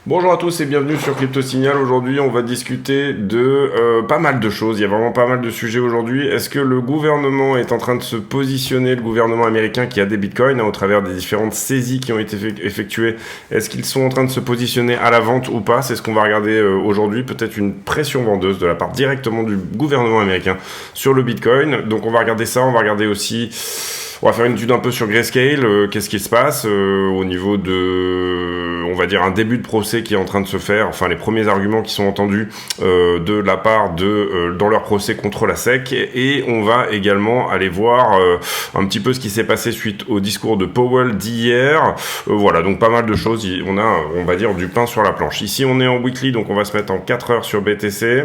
Bonjour à tous et bienvenue sur Crypto Signal. Aujourd'hui, on va discuter de pas mal de choses. Il y a vraiment pas mal de sujets aujourd'hui. Est-ce que le gouvernement est en train de se positionner, le gouvernement américain qui a des bitcoins, au travers des différentes saisies qui ont été effectuées, est-ce qu'ils sont en train de se positionner à la vente ou pas? C'est ce qu'on va regarder aujourd'hui. Peut-être une pression vendeuse de la part directement du gouvernement américain sur le bitcoin. Donc on va regarder ça. On va regarder aussi... On va faire une étude un peu sur Grayscale, qu'est-ce qui se passe au niveau de, on va dire, un début de procès qui est en train de se faire, enfin les premiers arguments qui sont entendus de la part de, dans leur procès contre la SEC, et on va également aller voir un petit peu ce qui s'est passé suite au discours de Powell d'hier. Voilà, donc pas mal de choses, on a, on va dire, du pain sur la planche. Ici on est en weekly, donc on va se mettre en 4 heures sur BTC.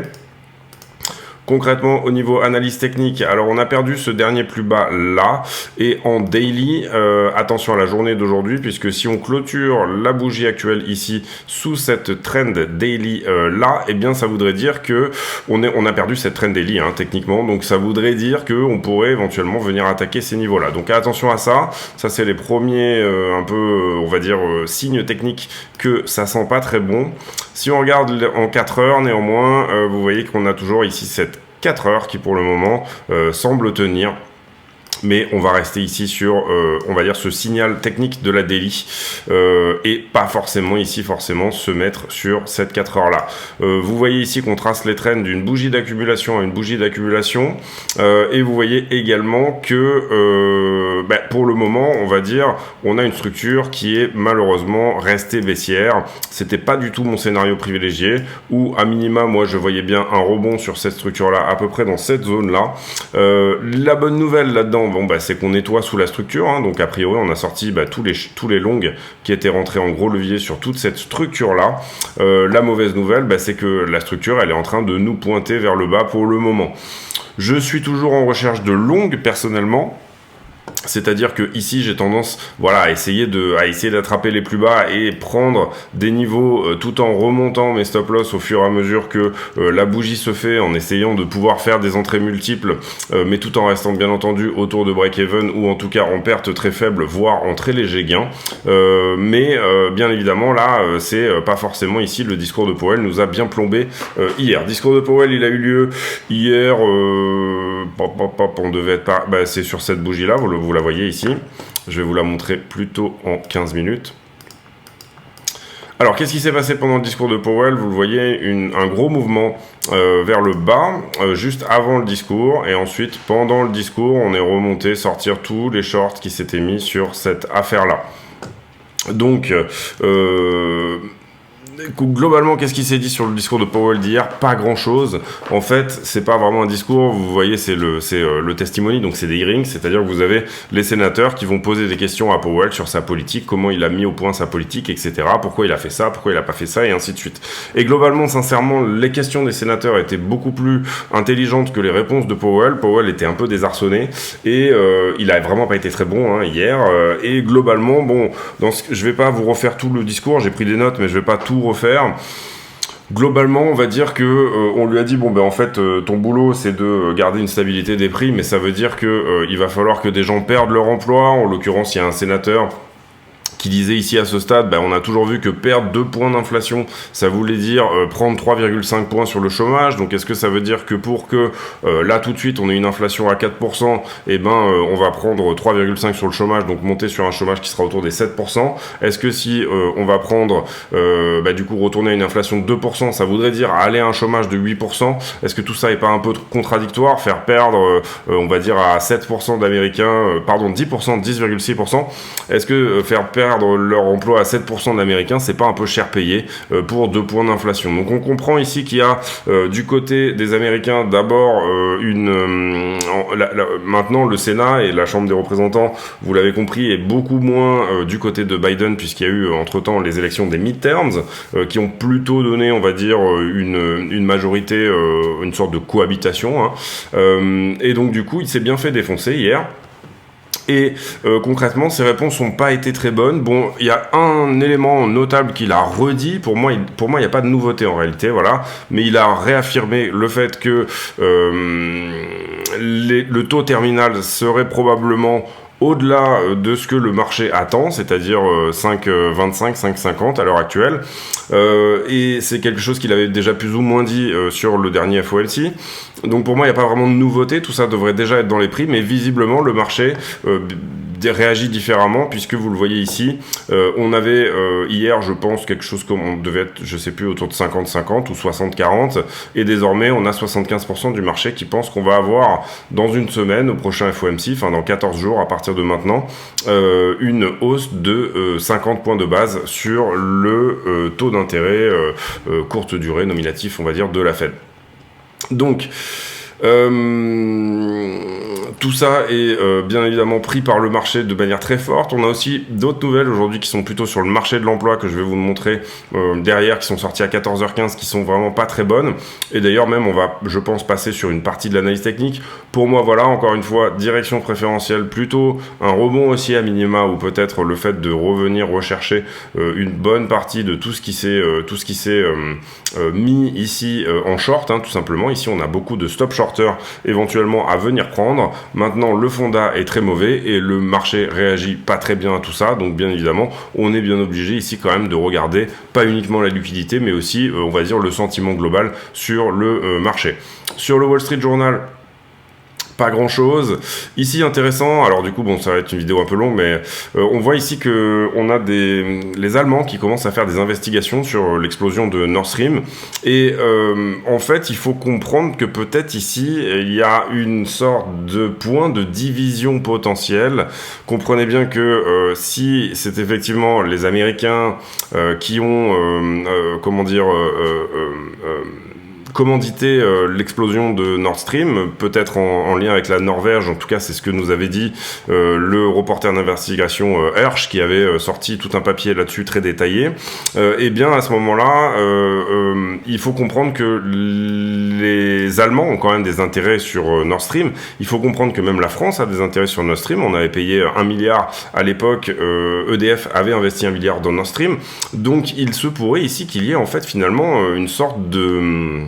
Concrètement, au niveau analyse technique, alors on a perdu ce dernier plus bas là, et en daily, attention à la journée d'aujourd'hui, puisque si on clôture la bougie actuelle ici sous cette trend daily là, eh bien ça voudrait dire que on a perdu cette trend daily techniquement, donc ça voudrait dire que on pourrait éventuellement venir attaquer ces niveaux-là. Donc attention à ça, ça c'est les premiers un peu, on va dire, signes techniques que ça sent pas très bon. Si on regarde en 4 heures, néanmoins, vous voyez qu'on a toujours ici cette 4 heures qui pour le moment semble tenir. Mais on va rester ici sur, on va dire, ce signal technique de la daily et pas forcément ici, se mettre sur cette 4 heures là. Vous voyez ici qu'on trace les trends d'une bougie d'accumulation à une bougie d'accumulation et vous voyez également que pour le moment, on va dire, on a une structure qui est malheureusement restée baissière. C'était pas du tout mon scénario privilégié, où à minima, moi, je voyais bien un rebond sur cette structure là, à peu près dans cette zone là. La bonne nouvelle là-dedans, c'est qu'on nettoie sous la structure, donc a priori on a sorti tous les longs qui étaient rentrés en gros levier sur toute cette structure là. La mauvaise nouvelle, c'est que la structure elle est en train de nous pointer vers le bas pour le moment. Je suis toujours en recherche de longues personnellement. C'est-à-dire que ici j'ai tendance, à essayer d'attraper les plus bas et prendre des niveaux tout en remontant mes stop loss au fur et à mesure que la bougie se fait, en essayant de pouvoir faire des entrées multiples, mais tout en restant bien entendu autour de break-even ou en tout cas en perte très faible, voire en très léger gain. Mais bien évidemment là, c'est pas forcément ici le discours de Powell nous a bien plombé hier. Discours de Powell, il a eu lieu hier. On devait être c'est sur cette bougie là, vous la voyez ici. Je vais vous la montrer plutôt en 15 minutes. Alors, qu'est-ce qui s'est passé pendant le discours de Powell? Vous le voyez, un gros mouvement vers le bas, juste avant le discours, et ensuite, pendant le discours, on est remonté sortir tous les shorts qui s'étaient mis sur cette affaire-là. Donc, globalement, qu'est-ce qui s'est dit sur le discours de Powell d'hier? Pas grand-chose. En fait, c'est pas vraiment un discours. Vous voyez, c'est le testimony, donc c'est des hearings, c'est-à-dire que vous avez les sénateurs qui vont poser des questions à Powell sur sa politique, comment il a mis au point sa politique, etc. Pourquoi il a fait ça, pourquoi il a pas fait ça, et ainsi de suite. Et globalement, sincèrement, les questions des sénateurs étaient beaucoup plus intelligentes que les réponses de Powell. Powell était un peu désarçonné et il a vraiment pas été très bon hier. Et globalement, je vais pas vous refaire tout le discours. J'ai pris des notes, mais je vais pas tout refaire. Globalement, on va dire que on lui a dit en fait ton boulot c'est de garder une stabilité des prix, mais ça veut dire que il va falloir que des gens perdent leur emploi. En l'occurrence, il y a un sénateur qui disait ici à ce stade, on a toujours vu que perdre 2 points d'inflation, ça voulait dire prendre 3,5 points sur le chômage. Donc est-ce que ça veut dire que pour que là tout de suite on ait une inflation à 4%, on va prendre 3,5 sur le chômage, donc monter sur un chômage qui sera autour des 7%? Est-ce que si on va prendre du coup retourner à une inflation de 2%, ça voudrait dire aller à un chômage de 8%? Est-ce que tout ça est pas un peu contradictoire? Faire perdre on va dire à 7% d'Américains, 10,6%, est-ce que faire perdre leur emploi à 7% d'Américains, c'est pas un peu cher payé pour 2 points d'inflation? Donc on comprend ici qu'il y a du côté des Américains d'abord maintenant le Sénat et la Chambre des représentants, vous l'avez compris, est beaucoup moins du côté de Biden, puisqu'il y a eu entre-temps les élections des midterms qui ont plutôt donné, on va dire, une majorité, une sorte de cohabitation. Et donc du coup, il s'est bien fait défoncer hier. Et concrètement, ses réponses n'ont pas été très bonnes. Bon, il y a un élément notable qu'il a redit. Pour moi, il n'y a pas de nouveauté en réalité, voilà. Mais il a réaffirmé le fait que le taux terminal serait probablement au-delà de ce que le marché attend, c'est-à-dire 5,25, 5,50 à l'heure actuelle. Et c'est quelque chose qu'il avait déjà plus ou moins dit sur le dernier FOMC. Donc pour moi, il n'y a pas vraiment de nouveauté, tout ça devrait déjà être dans les prix, mais visiblement le marché réagit différemment, puisque vous le voyez ici, on avait hier, je pense, quelque chose comme on devait être, je sais plus, autour de 50-50 ou 60-40, et désormais on a 75% du marché qui pense qu'on va avoir dans une semaine, au prochain FOMC, enfin dans 14 jours à partir de maintenant, une hausse de 50 points de base sur le taux d'intérêt courte durée, nominatif, on va dire, de la Fed. Donc, tout ça est bien évidemment pris par le marché de manière très forte. On a aussi d'autres nouvelles aujourd'hui qui sont plutôt sur le marché de l'emploi que je vais vous montrer derrière, qui sont sorties à 14h15, qui sont vraiment pas très bonnes. Et d'ailleurs même on va, je pense, passer sur une partie de l'analyse technique. Pour moi, voilà, encore une fois, direction préférentielle, plutôt un rebond haussier à minima, ou peut-être le fait de revenir rechercher une bonne partie de tout ce qui s'est mis ici en short, hein, tout simplement. Ici on a beaucoup de stop shorters éventuellement à venir prendre. Maintenant, le fondat est très mauvais et le marché réagit pas très bien à tout ça. Donc, bien évidemment, on est bien obligé ici quand même de regarder pas uniquement la liquidité, mais aussi, on va dire, le sentiment global sur le marché. Sur le Wall Street Journal, pas grand chose. Ici, intéressant, alors du coup, bon, ça va être une vidéo un peu longue, mais on voit ici que on a les Allemands qui commencent à faire des investigations sur l'explosion de Nord Stream. Et en fait, il faut comprendre que peut-être ici, il y a une sorte de point de division potentielle. Comprenez bien que si c'est effectivement les Américains qui ont, commandité l'explosion de Nord Stream, peut-être en lien avec la Norvège, en tout cas c'est ce que nous avait dit le reporter d'investigation Hersch, qui avait sorti tout un papier là-dessus très détaillé. Et bien à ce moment-là, il faut comprendre que les Allemands ont quand même des intérêts sur Nord Stream. Il faut comprendre que même la France a des intérêts sur Nord Stream. On avait payé 1 milliard à l'époque, EDF avait investi 1 milliard dans Nord Stream. Donc il se pourrait ici qu'il y ait en fait finalement une sorte de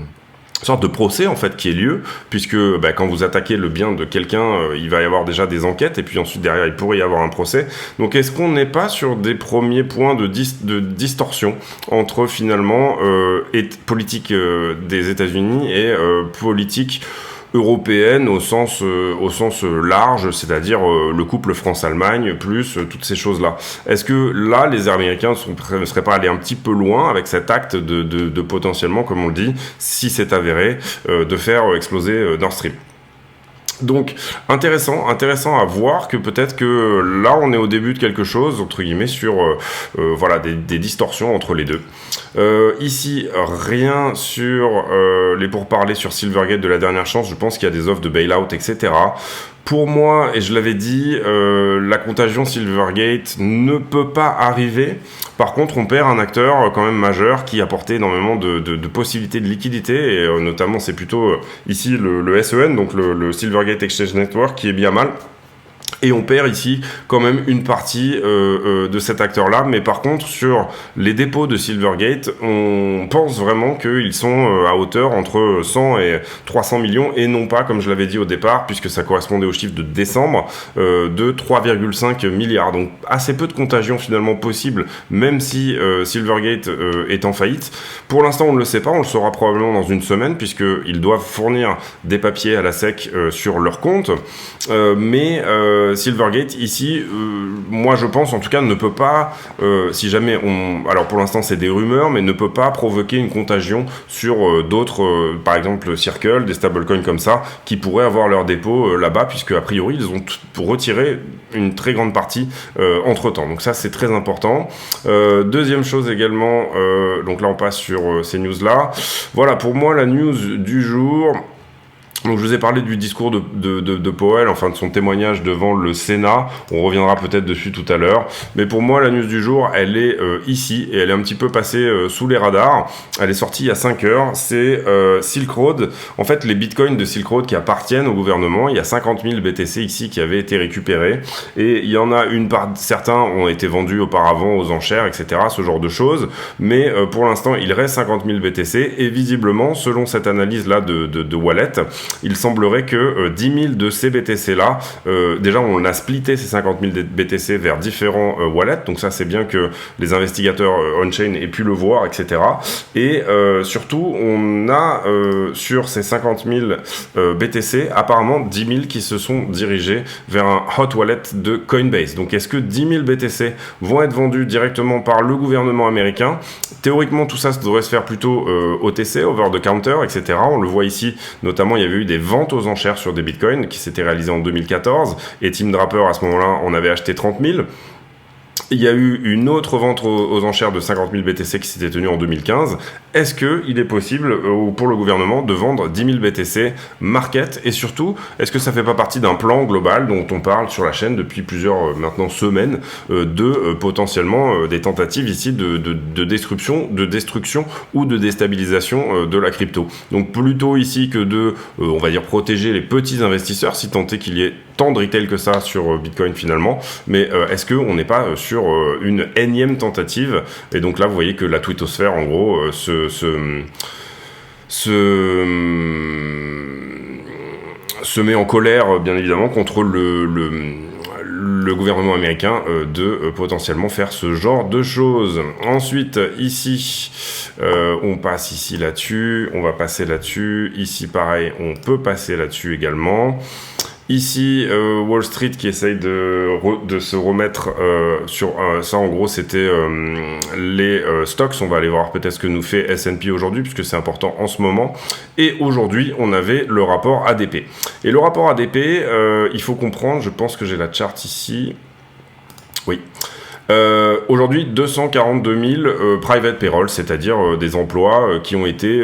procès en fait qui ait lieu, puisque quand vous attaquez le bien de quelqu'un, il va y avoir déjà des enquêtes, et puis ensuite derrière il pourrait y avoir un procès. Donc est-ce qu'on n'est pas sur des premiers points de distorsion entre finalement politique des États-Unis et politique européenne au sens large, c'est-à-dire le couple France-Allemagne, plus toutes ces choses-là. Est-ce que là, les Américains ne seraient pas allés un petit peu loin avec cet acte de potentiellement, comme on le dit, si c'est avéré, de faire exploser Nord Stream? Donc intéressant à voir que peut-être que là on est au début de quelque chose, entre guillemets, sur voilà, des distorsions entre les deux. Ici, rien sur les pourparlers sur Silvergate de la dernière chance. Je pense qu'il y a des offres de bail-out, etc. Pour moi, et je l'avais dit, la contagion Silvergate ne peut pas arriver. Par contre, on perd un acteur quand même majeur qui apportait énormément de possibilités de liquidité, et notamment c'est plutôt ici le SEN, donc le Silvergate Exchange Network, qui est bien mal. Et on perd ici quand même une partie de cet acteur-là. Mais par contre, sur les dépôts de Silvergate, on pense vraiment qu'ils sont à hauteur entre 100 et 300 millions, et non pas, comme je l'avais dit au départ, puisque ça correspondait au chiffre de décembre, de 3,5 milliards. Donc assez peu de contagion finalement possible, même si Silvergate est en faillite. Pour l'instant, on ne le sait pas, on le saura probablement dans une semaine, puisqu'ils doivent fournir des papiers à la SEC sur leur compte. Mais Silvergate ici, moi je pense en tout cas, ne peut pas, si jamais alors pour l'instant c'est des rumeurs, mais ne peut pas provoquer une contagion sur d'autres, par exemple Circle, des stablecoins comme ça, qui pourraient avoir leur dépôt là-bas, puisque a priori ils ont retiré une très grande partie entre temps. Donc ça c'est très important. Deuxième chose également, donc là on passe sur ces news là. Voilà, pour moi la news du jour. Donc je vous ai parlé du discours de Powell, enfin de son témoignage devant le Sénat. On reviendra peut-être dessus tout à l'heure. Mais pour moi, la news du jour, elle est ici, et elle est un petit peu passée sous les radars. Elle est sortie il y a 5 heures. C'est Silk Road. En fait, les bitcoins de Silk Road qui appartiennent au gouvernement. Il y a 50 000 BTC ici qui avaient été récupérés. Et il y en a une part, certains ont été vendus auparavant aux enchères, etc. Ce genre de choses. Mais pour l'instant, il reste 50 000 BTC. Et visiblement, selon cette analyse-là de Wallet, il semblerait que 10 000 de ces BTC-là, déjà on a splitté ces 50 000 BTC vers différents wallets, donc ça c'est bien que les investigateurs on-chain aient pu le voir, etc. Et surtout, on a sur ces 50 000 BTC, apparemment 10 000 qui se sont dirigés vers un hot wallet de Coinbase. Donc est-ce que 10 000 BTC vont être vendus directement par le gouvernement américain? Théoriquement, tout ça devrait se faire plutôt OTC, over the counter, etc. On le voit ici, notamment il y avait eu des ventes aux enchères sur des bitcoins qui s'étaient réalisées en 2014, et Tim Draper à ce moment-là en avait acheté 30 000. Il y a eu une autre vente aux enchères de 50 000 BTC qui s'était tenue en 2015. Est-ce qu'il est possible pour le gouvernement de vendre 10 000 BTC market? Et surtout, est-ce que ça ne fait pas partie d'un plan global dont on parle sur la chaîne depuis plusieurs maintenant semaines de potentiellement des tentatives ici de destruction ou de déstabilisation de la crypto? Donc plutôt ici que de, on va dire, protéger les petits investisseurs, si tant est qu'il y ait tant de retail que ça sur Bitcoin finalement, mais est-ce qu'on n'est pas sur une énième tentative? Et donc là vous voyez que la twittosphère en gros se met en colère bien évidemment contre le gouvernement américain de potentiellement faire ce genre de choses. Ensuite, ici, on passe ici là-dessus, on va passer là-dessus. Ici, pareil, on peut passer là-dessus également. Ici, Wall Street qui essaye de se remettre sur ça. En gros, c'était les stocks. On va aller voir peut-être ce que nous fait S&P aujourd'hui, puisque c'est important en ce moment. Et aujourd'hui, on avait le rapport ADP. Et le rapport ADP, il faut comprendre, je pense que j'ai la charte ici. Oui. Aujourd'hui, 242 000 private payroll, c'est-à-dire des emplois qui ont été,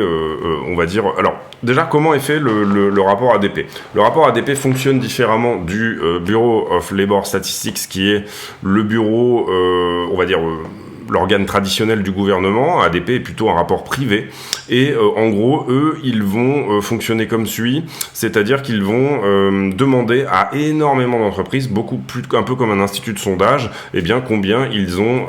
on va dire... Alors, déjà, comment est fait le rapport ADP? Le rapport ADP fonctionne différemment du Bureau of Labor Statistics, qui est le bureau, on va dire... l'organe traditionnel du gouvernement. ADP est plutôt un rapport privé, et en gros eux ils vont fonctionner comme suit, c'est-à-dire qu'ils vont demander à énormément d'entreprises, un peu comme un institut de sondage, eh bien combien ils ont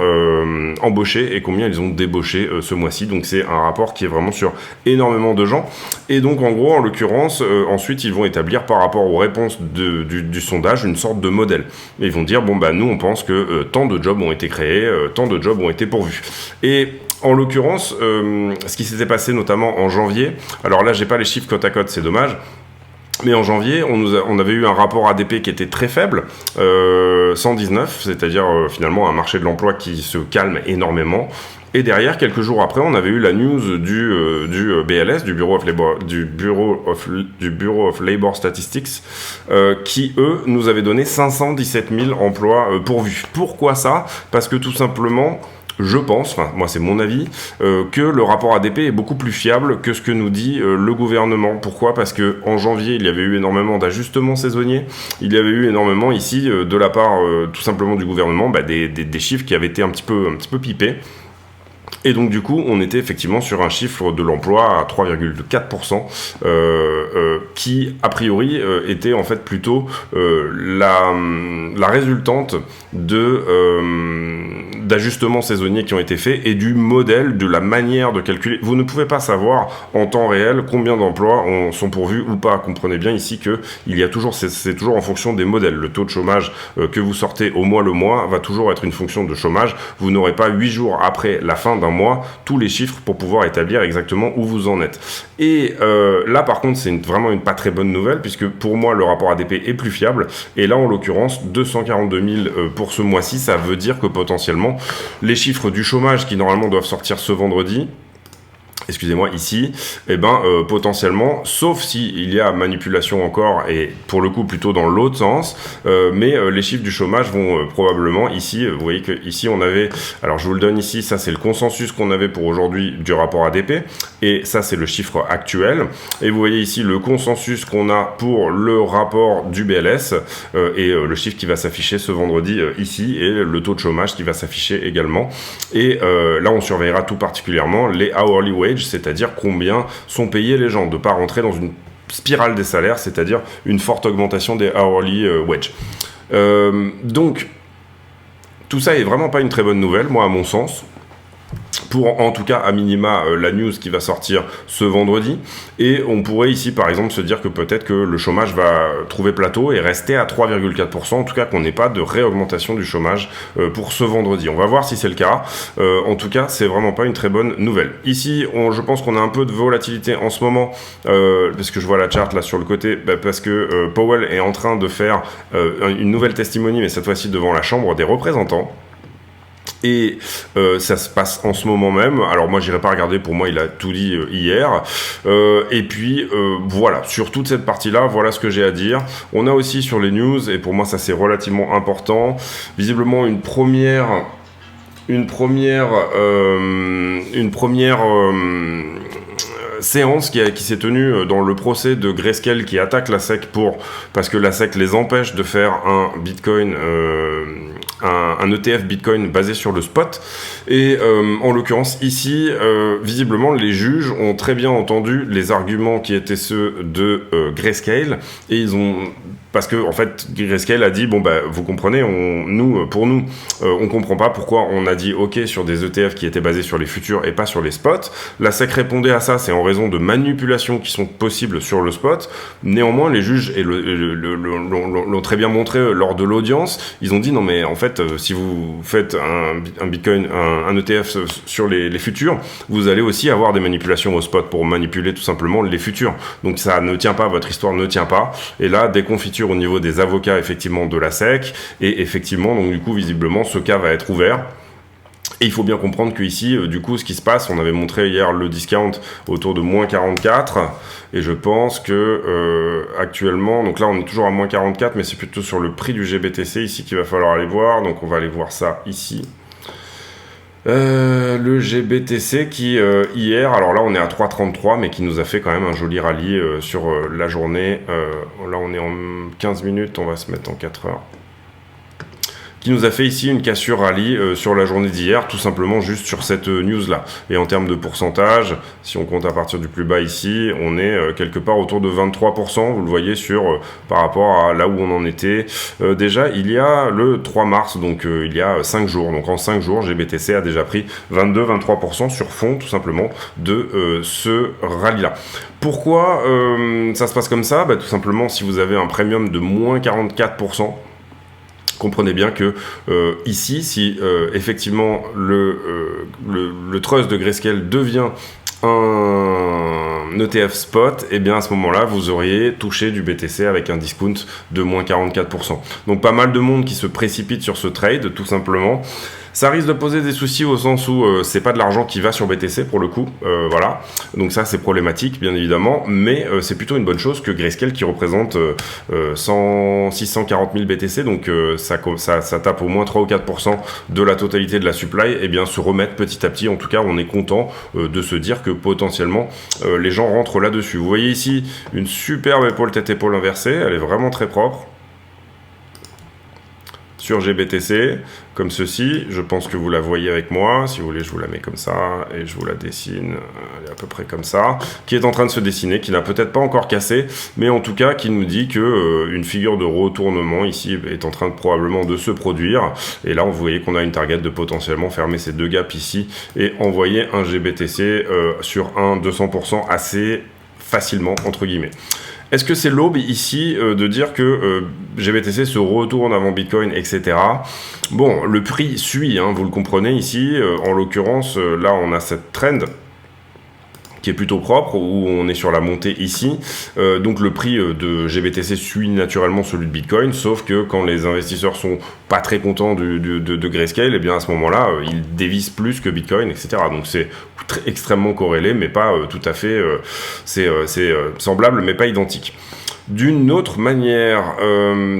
embauché et combien ils ont débauché ce mois-ci. Donc c'est un rapport qui est vraiment sur énormément de gens, et donc en gros en l'occurrence ensuite ils vont établir par rapport aux réponses du sondage une sorte de modèle, et ils vont dire bon bah nous on pense que tant de jobs ont été créés, tant de jobs ont été pourvus. Et en l'occurrence, ce qui s'était passé notamment en janvier, alors là j'ai pas les chiffres côte à côte, c'est dommage, mais en janvier, on avait eu un rapport ADP qui était très faible, 119, c'est-à-dire finalement un marché de l'emploi qui se calme énormément. Et derrière, quelques jours après, on avait eu la news du BLS, du Bureau of Labor Statistics, qui, eux, nous avaient donné 517 000 emplois pourvus. Pourquoi ça? Parce que tout simplement... je pense, enfin moi c'est mon avis, que le rapport ADP est beaucoup plus fiable que ce que nous dit le gouvernement. Pourquoi? Parce que en janvier il y avait eu énormément d'ajustements saisonniers, il y avait eu énormément ici de la part tout simplement du gouvernement des chiffres qui avaient été un petit peu pipés. Et donc du coup, on était effectivement sur un chiffre de l'emploi à 3,4%, qui a priori était en fait plutôt la résultante d'ajustements saisonniers qui ont été faits et du modèle, de la manière de calculer. Vous ne pouvez pas savoir en temps réel combien d'emplois sont pourvus ou pas. Comprenez bien ici que il y a toujours, c'est toujours en fonction des modèles. Le taux de chômage que vous sortez au mois le mois va toujours être une fonction de chômage. Vous n'aurez pas 8 jours après la fin d'un mois tous les chiffres pour pouvoir établir exactement où vous en êtes. Et là par contre c'est vraiment une pas très bonne nouvelle, puisque pour moi le rapport ADP est plus fiable, et là en l'occurrence 242 000 pour ce mois-ci, ça veut dire que potentiellement les chiffres du chômage qui normalement doivent sortir ce vendredi, excusez-moi, ici, eh ben, potentiellement, sauf s'il y a manipulation encore, et pour le coup plutôt dans l'autre sens, mais les chiffres du chômage vont probablement ici, vous voyez que ici on avait, alors je vous le donne ici, ça c'est le consensus qu'on avait pour aujourd'hui du rapport ADP, et ça c'est le chiffre actuel, et vous voyez ici le consensus qu'on a pour le rapport du BLS, et le chiffre qui va s'afficher ce vendredi ici, et le taux de chômage qui va s'afficher également, et là on surveillera tout particulièrement les hourly wage, c'est-à-dire combien sont payés les gens, de ne pas rentrer dans une spirale des salaires, c'est-à-dire une forte augmentation des hourly wage. Donc, tout ça est vraiment pas une très bonne nouvelle, moi à mon sens, pour en tout cas à minima la news qui va sortir ce vendredi, et on pourrait ici par exemple se dire que peut-être que le chômage va trouver plateau et rester à 3,4%, en tout cas qu'on n'ait pas de réaugmentation du chômage pour ce vendredi. On va voir si c'est le cas. En tout cas, c'est vraiment pas une très bonne nouvelle. Ici, je pense qu'on a un peu de volatilité en ce moment, parce que je vois la charte là sur le côté, parce que Powell est en train de faire une nouvelle testimony, mais cette fois-ci devant la Chambre des représentants. Et ça se passe en ce moment même. Alors moi j'irai pas regarder, pour moi il a tout dit hier. Et puis voilà, sur toute cette partie-là, voilà ce que j'ai à dire. On a aussi sur les news, et pour moi ça c'est relativement important, visiblement une première séance qui s'est tenue dans le procès de Grayscale qui attaque la SEC parce que la SEC les empêche de faire un Bitcoin, un ETF Bitcoin basé sur le spot. Et en l'occurrence ici, visiblement les juges ont très bien entendu les arguments qui étaient ceux de Grayscale, et parce que en fait Grayscale a dit bon bah vous comprenez, on comprend pas pourquoi on a dit ok sur des ETF qui étaient basés sur les futurs et pas sur les spots. La SEC répondait à ça, c'est en raison de manipulations qui sont possibles sur le spot. Néanmoins les juges l'ont très bien montré lors de l'audience. Ils ont dit non mais en fait si vous faites un Bitcoin, un ETF sur les futurs, vous allez aussi avoir des manipulations au spot pour manipuler tout simplement les futurs. Donc ça ne tient pas, votre histoire ne tient pas. Et là des confitures au niveau des avocats effectivement de la SEC, et effectivement donc du coup visiblement ce cas va être ouvert. Et il faut bien comprendre que ici, du coup, ce qui se passe, on avait montré hier le discount autour de moins 44, et je pense que actuellement, donc là on est toujours à moins 44, mais c'est plutôt sur le prix du GBTC ici qu'il va falloir aller voir, donc on va aller voir ça ici. Le GBTC qui hier, alors là on est à 3,33, mais qui nous a fait quand même un joli rallye sur la journée. Là on est en 15 minutes, on va se mettre en 4 heures. Qui nous a fait ici une cassure rallye sur la journée d'hier, tout simplement juste sur cette news là. Et en termes de pourcentage, si on compte à partir du plus bas ici, on est quelque part autour de 23%, vous le voyez par rapport à là où on en était. Déjà il y a le 3 mars, donc il y a 5 jours, donc en 5 jours GBTC a déjà pris 22-23% sur fond tout simplement de ce rallye là. Pourquoi ça se passe comme ça? Tout simplement si vous avez un premium de moins 44%, comprenez bien que ici, si effectivement le trust de Grayscale devient un ETF spot, et bien à ce moment-là, vous auriez touché du BTC avec un discount de moins 44%. Donc pas mal de monde qui se précipite sur ce trade, tout simplement. Ça risque de poser des soucis au sens où c'est pas de l'argent qui va sur BTC pour le coup, voilà. Donc ça c'est problématique bien évidemment, mais c'est plutôt une bonne chose que Grayscale qui représente 640 000 BTC, donc ça tape au moins 3 ou 4% de la totalité de la supply, et bien se remettre petit à petit. En tout cas on est content de se dire que potentiellement les gens rentrent là-dessus. Vous voyez ici une superbe épaule tête-épaule inversée, elle est vraiment très propre. Sur GBTC, comme ceci, je pense que vous la voyez avec moi, si vous voulez je vous la mets comme ça, et je vous la dessine, elle est à peu près comme ça, qui est en train de se dessiner, qui n'a peut-être pas encore cassé, mais en tout cas qui nous dit que une figure de retournement ici est en train probablement de se produire, et là vous voyez qu'on a une target de potentiellement fermer ces deux gaps ici, et envoyer un GBTC sur un 200% assez facilement, entre guillemets. Est-ce que c'est l'aube ici de dire que GBTC se retourne avant Bitcoin, etc. Bon, le prix suit, hein, vous le comprenez ici. En l'occurrence, là, on a cette trend qui est plutôt propre, où on est sur la montée ici. Donc le prix de GBTC suit naturellement celui de Bitcoin, sauf que quand les investisseurs sont pas très contents de Grayscale, et bien à ce moment-là, ils dévissent plus que Bitcoin, etc. Donc c'est extrêmement corrélé, mais pas tout à fait... c'est semblable, mais pas identique. D'une autre manière,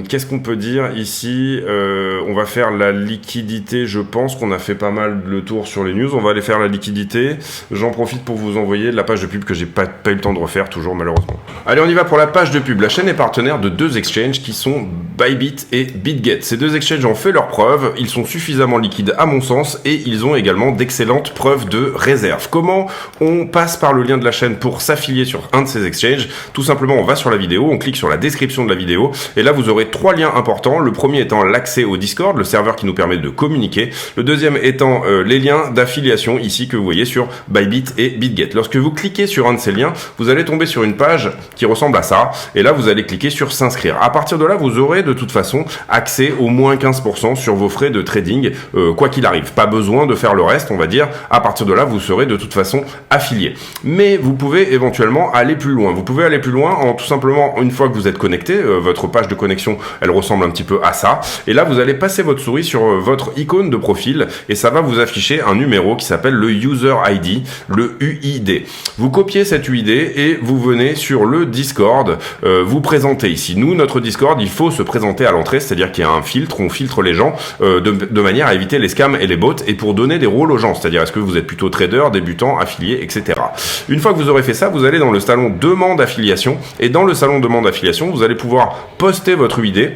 qu'est-ce qu'on peut dire ici? On va faire la liquidité, je pense qu'on a fait pas mal le tour sur les news, on va aller faire la liquidité. J'en profite pour vous envoyer la page de pub que j'ai pas eu le temps de refaire, toujours malheureusement. Allez, on y va pour la page de pub. La chaîne est partenaire de deux exchanges qui sont Bybit et BitGet. Ces deux exchanges ont fait leurs preuves, ils sont suffisamment liquides à mon sens, et ils ont également d'excellentes preuves de réserve. Comment on passe par le lien de la chaîne pour s'affilier sur un de ces exchanges? Tout simplement, on va sur la vidéo, on on clique sur la description de la vidéo et là vous aurez 3 liens importants. Le premier étant l'accès au Discord, le serveur qui nous permet de communiquer. Le deuxième étant les liens d'affiliation ici que vous voyez sur Bybit et BitGet. Lorsque vous cliquez sur un de ces liens, vous allez tomber sur une page qui ressemble à ça et là vous allez cliquer sur s'inscrire. À partir de là, vous aurez de toute façon accès au moins 15% sur vos frais de trading, quoi qu'il arrive. Pas besoin de faire le reste, on va dire. À partir de là, vous serez de toute façon affilié. Mais vous pouvez éventuellement aller plus loin. Vous pouvez aller plus loin en tout simplement, une fois que vous êtes connecté, votre page de connexion, elle ressemble un petit peu à ça. Et là, vous allez passer votre souris sur votre icône de profil et ça va vous afficher un numéro qui s'appelle le User ID, le UID. Vous copiez cet UID et vous venez sur le Discord, vous présentez ici. Nous, notre Discord, il faut se présenter à l'entrée, c'est-à-dire qu'il y a un filtre, on filtre les gens de manière à éviter les scams et les bots et pour donner des rôles aux gens, c'est-à-dire est-ce que vous êtes plutôt trader, débutant, affilié, etc. Une fois que vous aurez fait ça, vous allez dans le salon demande affiliation et dans le salon demande affiliation, vous allez pouvoir poster votre UID.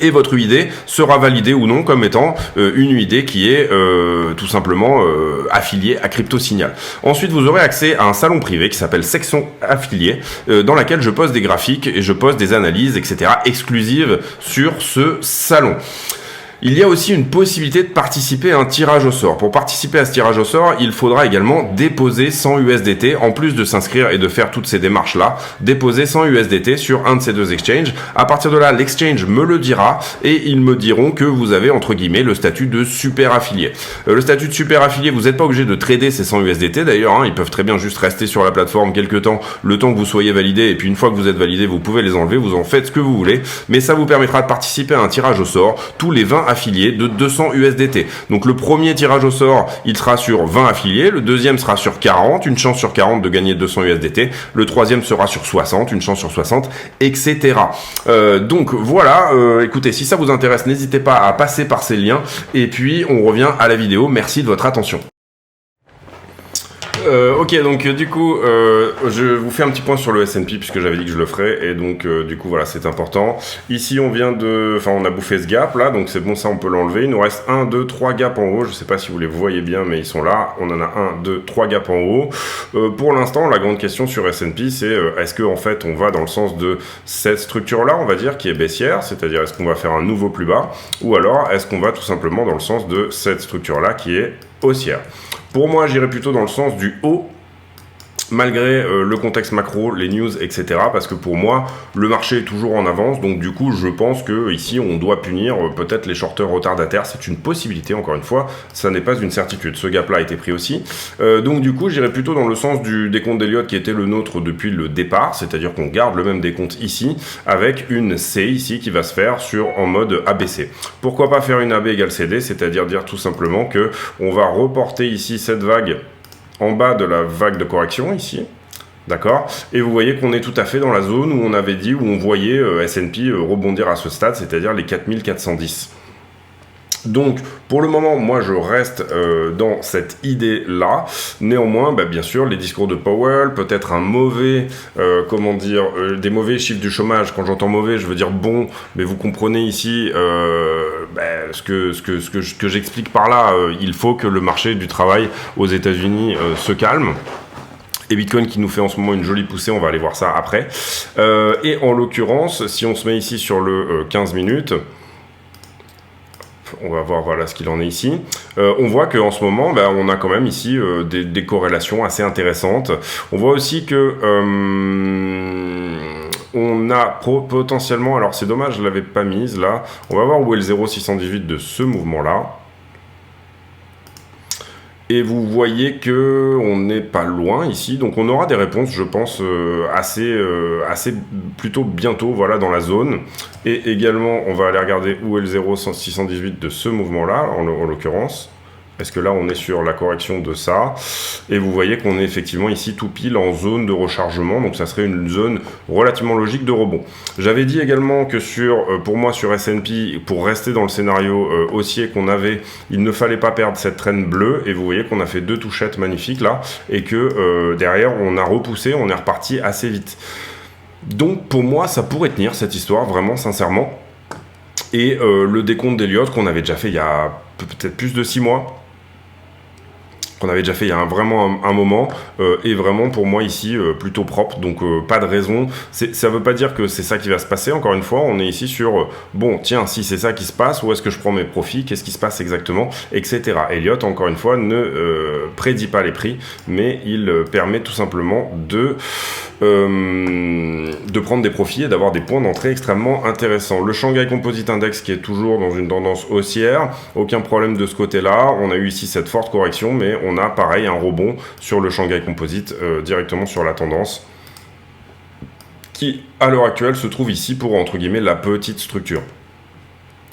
Et votre UID sera validé ou non comme étant une UID qui est tout simplement affiliée à CryptoSignal. Ensuite, vous aurez accès à un salon privé qui s'appelle Section Affiliée, dans laquelle je poste des graphiques et je poste des analyses, etc. exclusives sur ce salon. Il y a aussi une possibilité de participer à un tirage au sort. Pour participer à ce tirage au sort, il faudra également déposer 100 USDT, en plus de s'inscrire et de faire toutes ces démarches-là, déposer 100 USDT sur un de ces deux exchanges. À partir de là, l'exchange me le dira et ils me diront que vous avez, entre guillemets, le statut de super affilié. Le statut de super affilié, vous n'êtes pas obligé de trader ces 100 USDT d'ailleurs, hein, ils peuvent très bien juste rester sur la plateforme quelques temps, le temps que vous soyez validé, et puis une fois que vous êtes validé, vous pouvez les enlever, vous en faites ce que vous voulez, mais ça vous permettra de participer à un tirage au sort tous les 20 affiliés de 200 USDT. Donc le premier tirage au sort, il sera sur 20 affiliés, le deuxième sera sur 40, une chance sur 40 de gagner 200 USDT, le troisième sera sur 60, une chance sur 60, etc. Donc voilà, écoutez, si ça vous intéresse, n'hésitez pas à passer par ces liens, et puis on revient à la vidéo. Merci de votre attention. Ok, donc du coup, je vous fais un petit point sur le S&P puisque j'avais dit que je le ferais et donc du coup voilà, c'est important. Ici on a bouffé ce gap là, donc c'est bon, ça on peut l'enlever. Il nous reste 1, 2, 3 gaps en haut, je sais pas si vous les voyez bien mais ils sont là. On en a 1, 2, 3 gaps en haut. Pour l'instant, la grande question sur S&P c'est est-ce que en fait on va dans le sens de cette structure là, on va dire, qui est baissière, c'est-à-dire est-ce qu'on va faire un nouveau plus bas ou alors est-ce qu'on va tout simplement dans le sens de cette structure là qui est haussière. Pour moi, j'irais plutôt dans le sens du haut, malgré le contexte macro, les news, etc. Parce que pour moi, le marché est toujours en avance. Donc du coup, je pense que ici, on doit punir peut-être les shorteurs retardataires. C'est une possibilité, encore une fois. Ça n'est pas une certitude. Ce gap-là a été pris aussi. Donc du coup, j'irais plutôt dans le sens du décompte d'Elliott qui était le nôtre depuis le départ. C'est-à-dire qu'on garde le même décompte ici, avec une C ici qui va se faire en mode ABC. Pourquoi pas faire une AB égale CD? C'est-à-dire dire tout simplement que on va reporter ici cette vague en bas de la vague de correction ici, d'accord, et vous voyez qu'on est tout à fait dans la zone où on avait dit, où on voyait S&P rebondir à ce stade, c'est-à-dire les 4410. Donc, pour le moment, moi, je reste dans cette idée-là. Néanmoins, bien sûr, les discours de Powell, peut-être un mauvais, des mauvais chiffres du chômage. Quand j'entends mauvais, je veux dire bon, mais vous comprenez ici ce que j'explique par là. Il faut que le marché du travail aux États-Unis se calme. Et Bitcoin qui nous fait en ce moment une jolie poussée, on va aller voir ça après. Et en l'occurrence, si on se met ici sur le 15 minutes... On va voir voilà ce qu'il en est ici. On voit qu'en ce moment, on a quand même ici des corrélations assez intéressantes. On voit aussi que on a potentiellement, alors c'est dommage, je ne l'avais pas mise là. On va voir où est le 0,618 de ce mouvement-là. Et vous voyez que on n'est pas loin ici, donc on aura des réponses, je pense, assez plutôt bientôt, voilà, dans la zone. Et également, on va aller regarder où est le 0,618 de ce mouvement-là, en l'occurrence. Est-ce que là, on est sur la correction de ça? Et vous voyez qu'on est effectivement ici tout pile en zone de rechargement, donc ça serait une zone relativement logique de rebond. J'avais dit également que pour moi, sur S&P, pour rester dans le scénario haussier qu'on avait, il ne fallait pas perdre cette traîne bleue, et vous voyez qu'on a fait 2 touchettes magnifiques là, et que derrière, on a repoussé, on est reparti assez vite. Donc pour moi, ça pourrait tenir cette histoire, vraiment, sincèrement. Et le décompte d'Elliott qu'on avait déjà fait il y a peut-être plus de 6 mois, qu'on avait déjà fait il y a vraiment un moment, et vraiment pour moi ici plutôt propre, donc pas de raison. Ça veut pas dire que c'est ça qui va se passer, encore une fois, on est ici sur, bon tiens, si c'est ça qui se passe, où est-ce que je prends mes profits, qu'est-ce qui se passe exactement, etc. Elliott, encore une fois, ne prédit pas les prix, mais il permet tout simplement de prendre des profits et d'avoir des points d'entrée extrêmement intéressants. Le Shanghai Composite Index qui est toujours dans une tendance haussière, aucun problème de ce côté-là, on a eu ici cette forte correction, mais on a pareil un rebond sur le Shanghai Composite directement sur la tendance qui à l'heure actuelle se trouve ici pour entre guillemets la petite structure.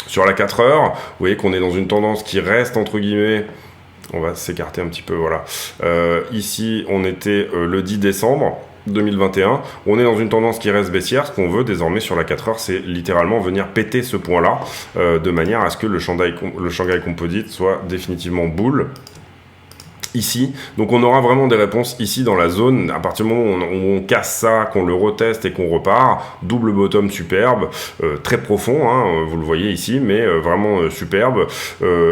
Sur la 4 heures, vous voyez qu'on est dans une tendance qui reste entre guillemets, on va s'écarter un petit peu, voilà. Ici on était le 10 décembre 2021, on est dans une tendance qui reste baissière. Ce qu'on veut désormais sur la 4 heures, c'est littéralement venir péter ce point-là, de manière à ce que le Shanghai Composite soit définitivement bull ici. Donc on aura vraiment des réponses ici dans la zone, à partir du moment où on casse ça, qu'on le reteste et qu'on repart, double bottom superbe, très profond, hein, vous le voyez ici, mais vraiment superbe,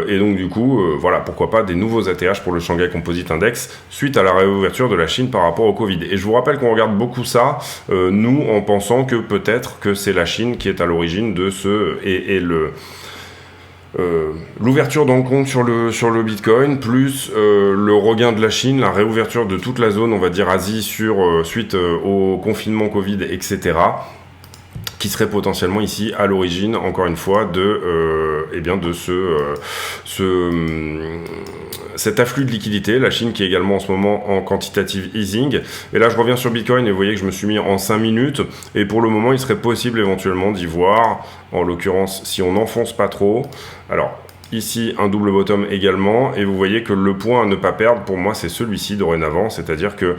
et donc du coup, voilà, pourquoi pas des nouveaux ATH pour le Shanghai Composite Index, suite à la réouverture de la Chine par rapport au Covid. Et je vous rappelle qu'on regarde beaucoup ça, nous, en pensant que peut-être que c'est la Chine qui est à l'origine de ce, et l'ouverture dans le compte sur le Bitcoin, plus le regain de la Chine, la réouverture de toute la zone, on va dire Asie, suite au confinement Covid, etc., qui serait potentiellement ici à l'origine, encore une fois, de cet afflux de liquidité, la Chine qui est également en ce moment en quantitative easing. Et là je reviens sur Bitcoin et vous voyez que je me suis mis en 5 minutes, et pour le moment il serait possible éventuellement d'y voir, en l'occurrence si on n'enfonce pas trop, alors ici un double bottom également, et vous voyez que le point à ne pas perdre pour moi c'est celui-ci dorénavant, c'est-à-dire que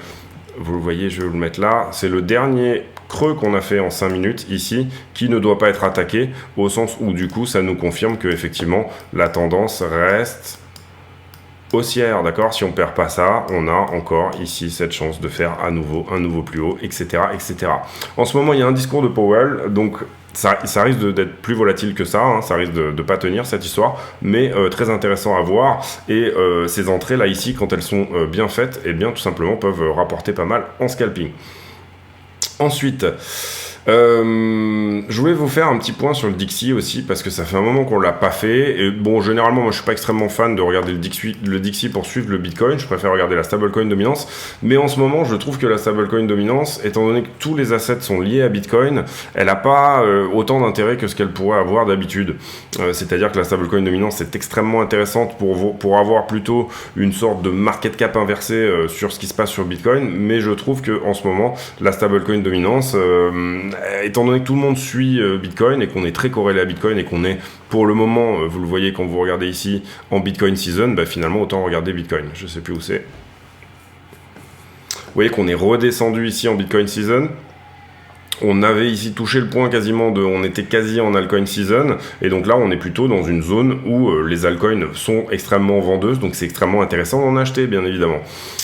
vous le voyez, je vais vous le mettre là, c'est le dernier creux qu'on a fait en 5 minutes ici, qui ne doit pas être attaqué, au sens où du coup ça nous confirme que effectivement la tendance reste haussière, d'accord. Si on perd pas ça, on a encore ici cette chance de faire à nouveau un nouveau plus haut, etc., etc. En ce moment il y a un discours de Powell, donc ça risque d'être plus volatile que ça, hein, ça risque de ne pas tenir cette histoire, mais très intéressant à voir. Et ces entrées là ici, quand elles sont bien faites, et bien tout simplement peuvent rapporter pas mal en scalping. Ensuite, je voulais vous faire un petit point sur le Dixie aussi, parce que ça fait un moment qu'on l'a pas fait. Et bon, généralement, moi je suis pas extrêmement fan de regarder le Dixie pour suivre le Bitcoin, je préfère regarder la stablecoin dominance. Mais en ce moment, je trouve que la stablecoin dominance, étant donné que tous les assets sont liés à Bitcoin, elle n'a pas autant d'intérêt que ce qu'elle pourrait avoir d'habitude. C'est-à-dire que la stablecoin dominance est extrêmement intéressante pour avoir plutôt une sorte de market cap inversé sur ce qui se passe sur Bitcoin, mais je trouve que en ce moment, la stablecoin dominance, étant donné que tout le monde suit Bitcoin et qu'on est très corrélé à Bitcoin et qu'on est pour le moment, vous le voyez quand vous regardez ici en Bitcoin Season, bah finalement autant regarder Bitcoin, je sais plus où c'est. Vous voyez qu'on est redescendu ici en Bitcoin Season. On avait ici touché le point quasiment on était quasi en altcoin season, et donc là on est plutôt dans une zone où les altcoins sont extrêmement vendeuses, donc c'est extrêmement intéressant d'en acheter bien évidemment.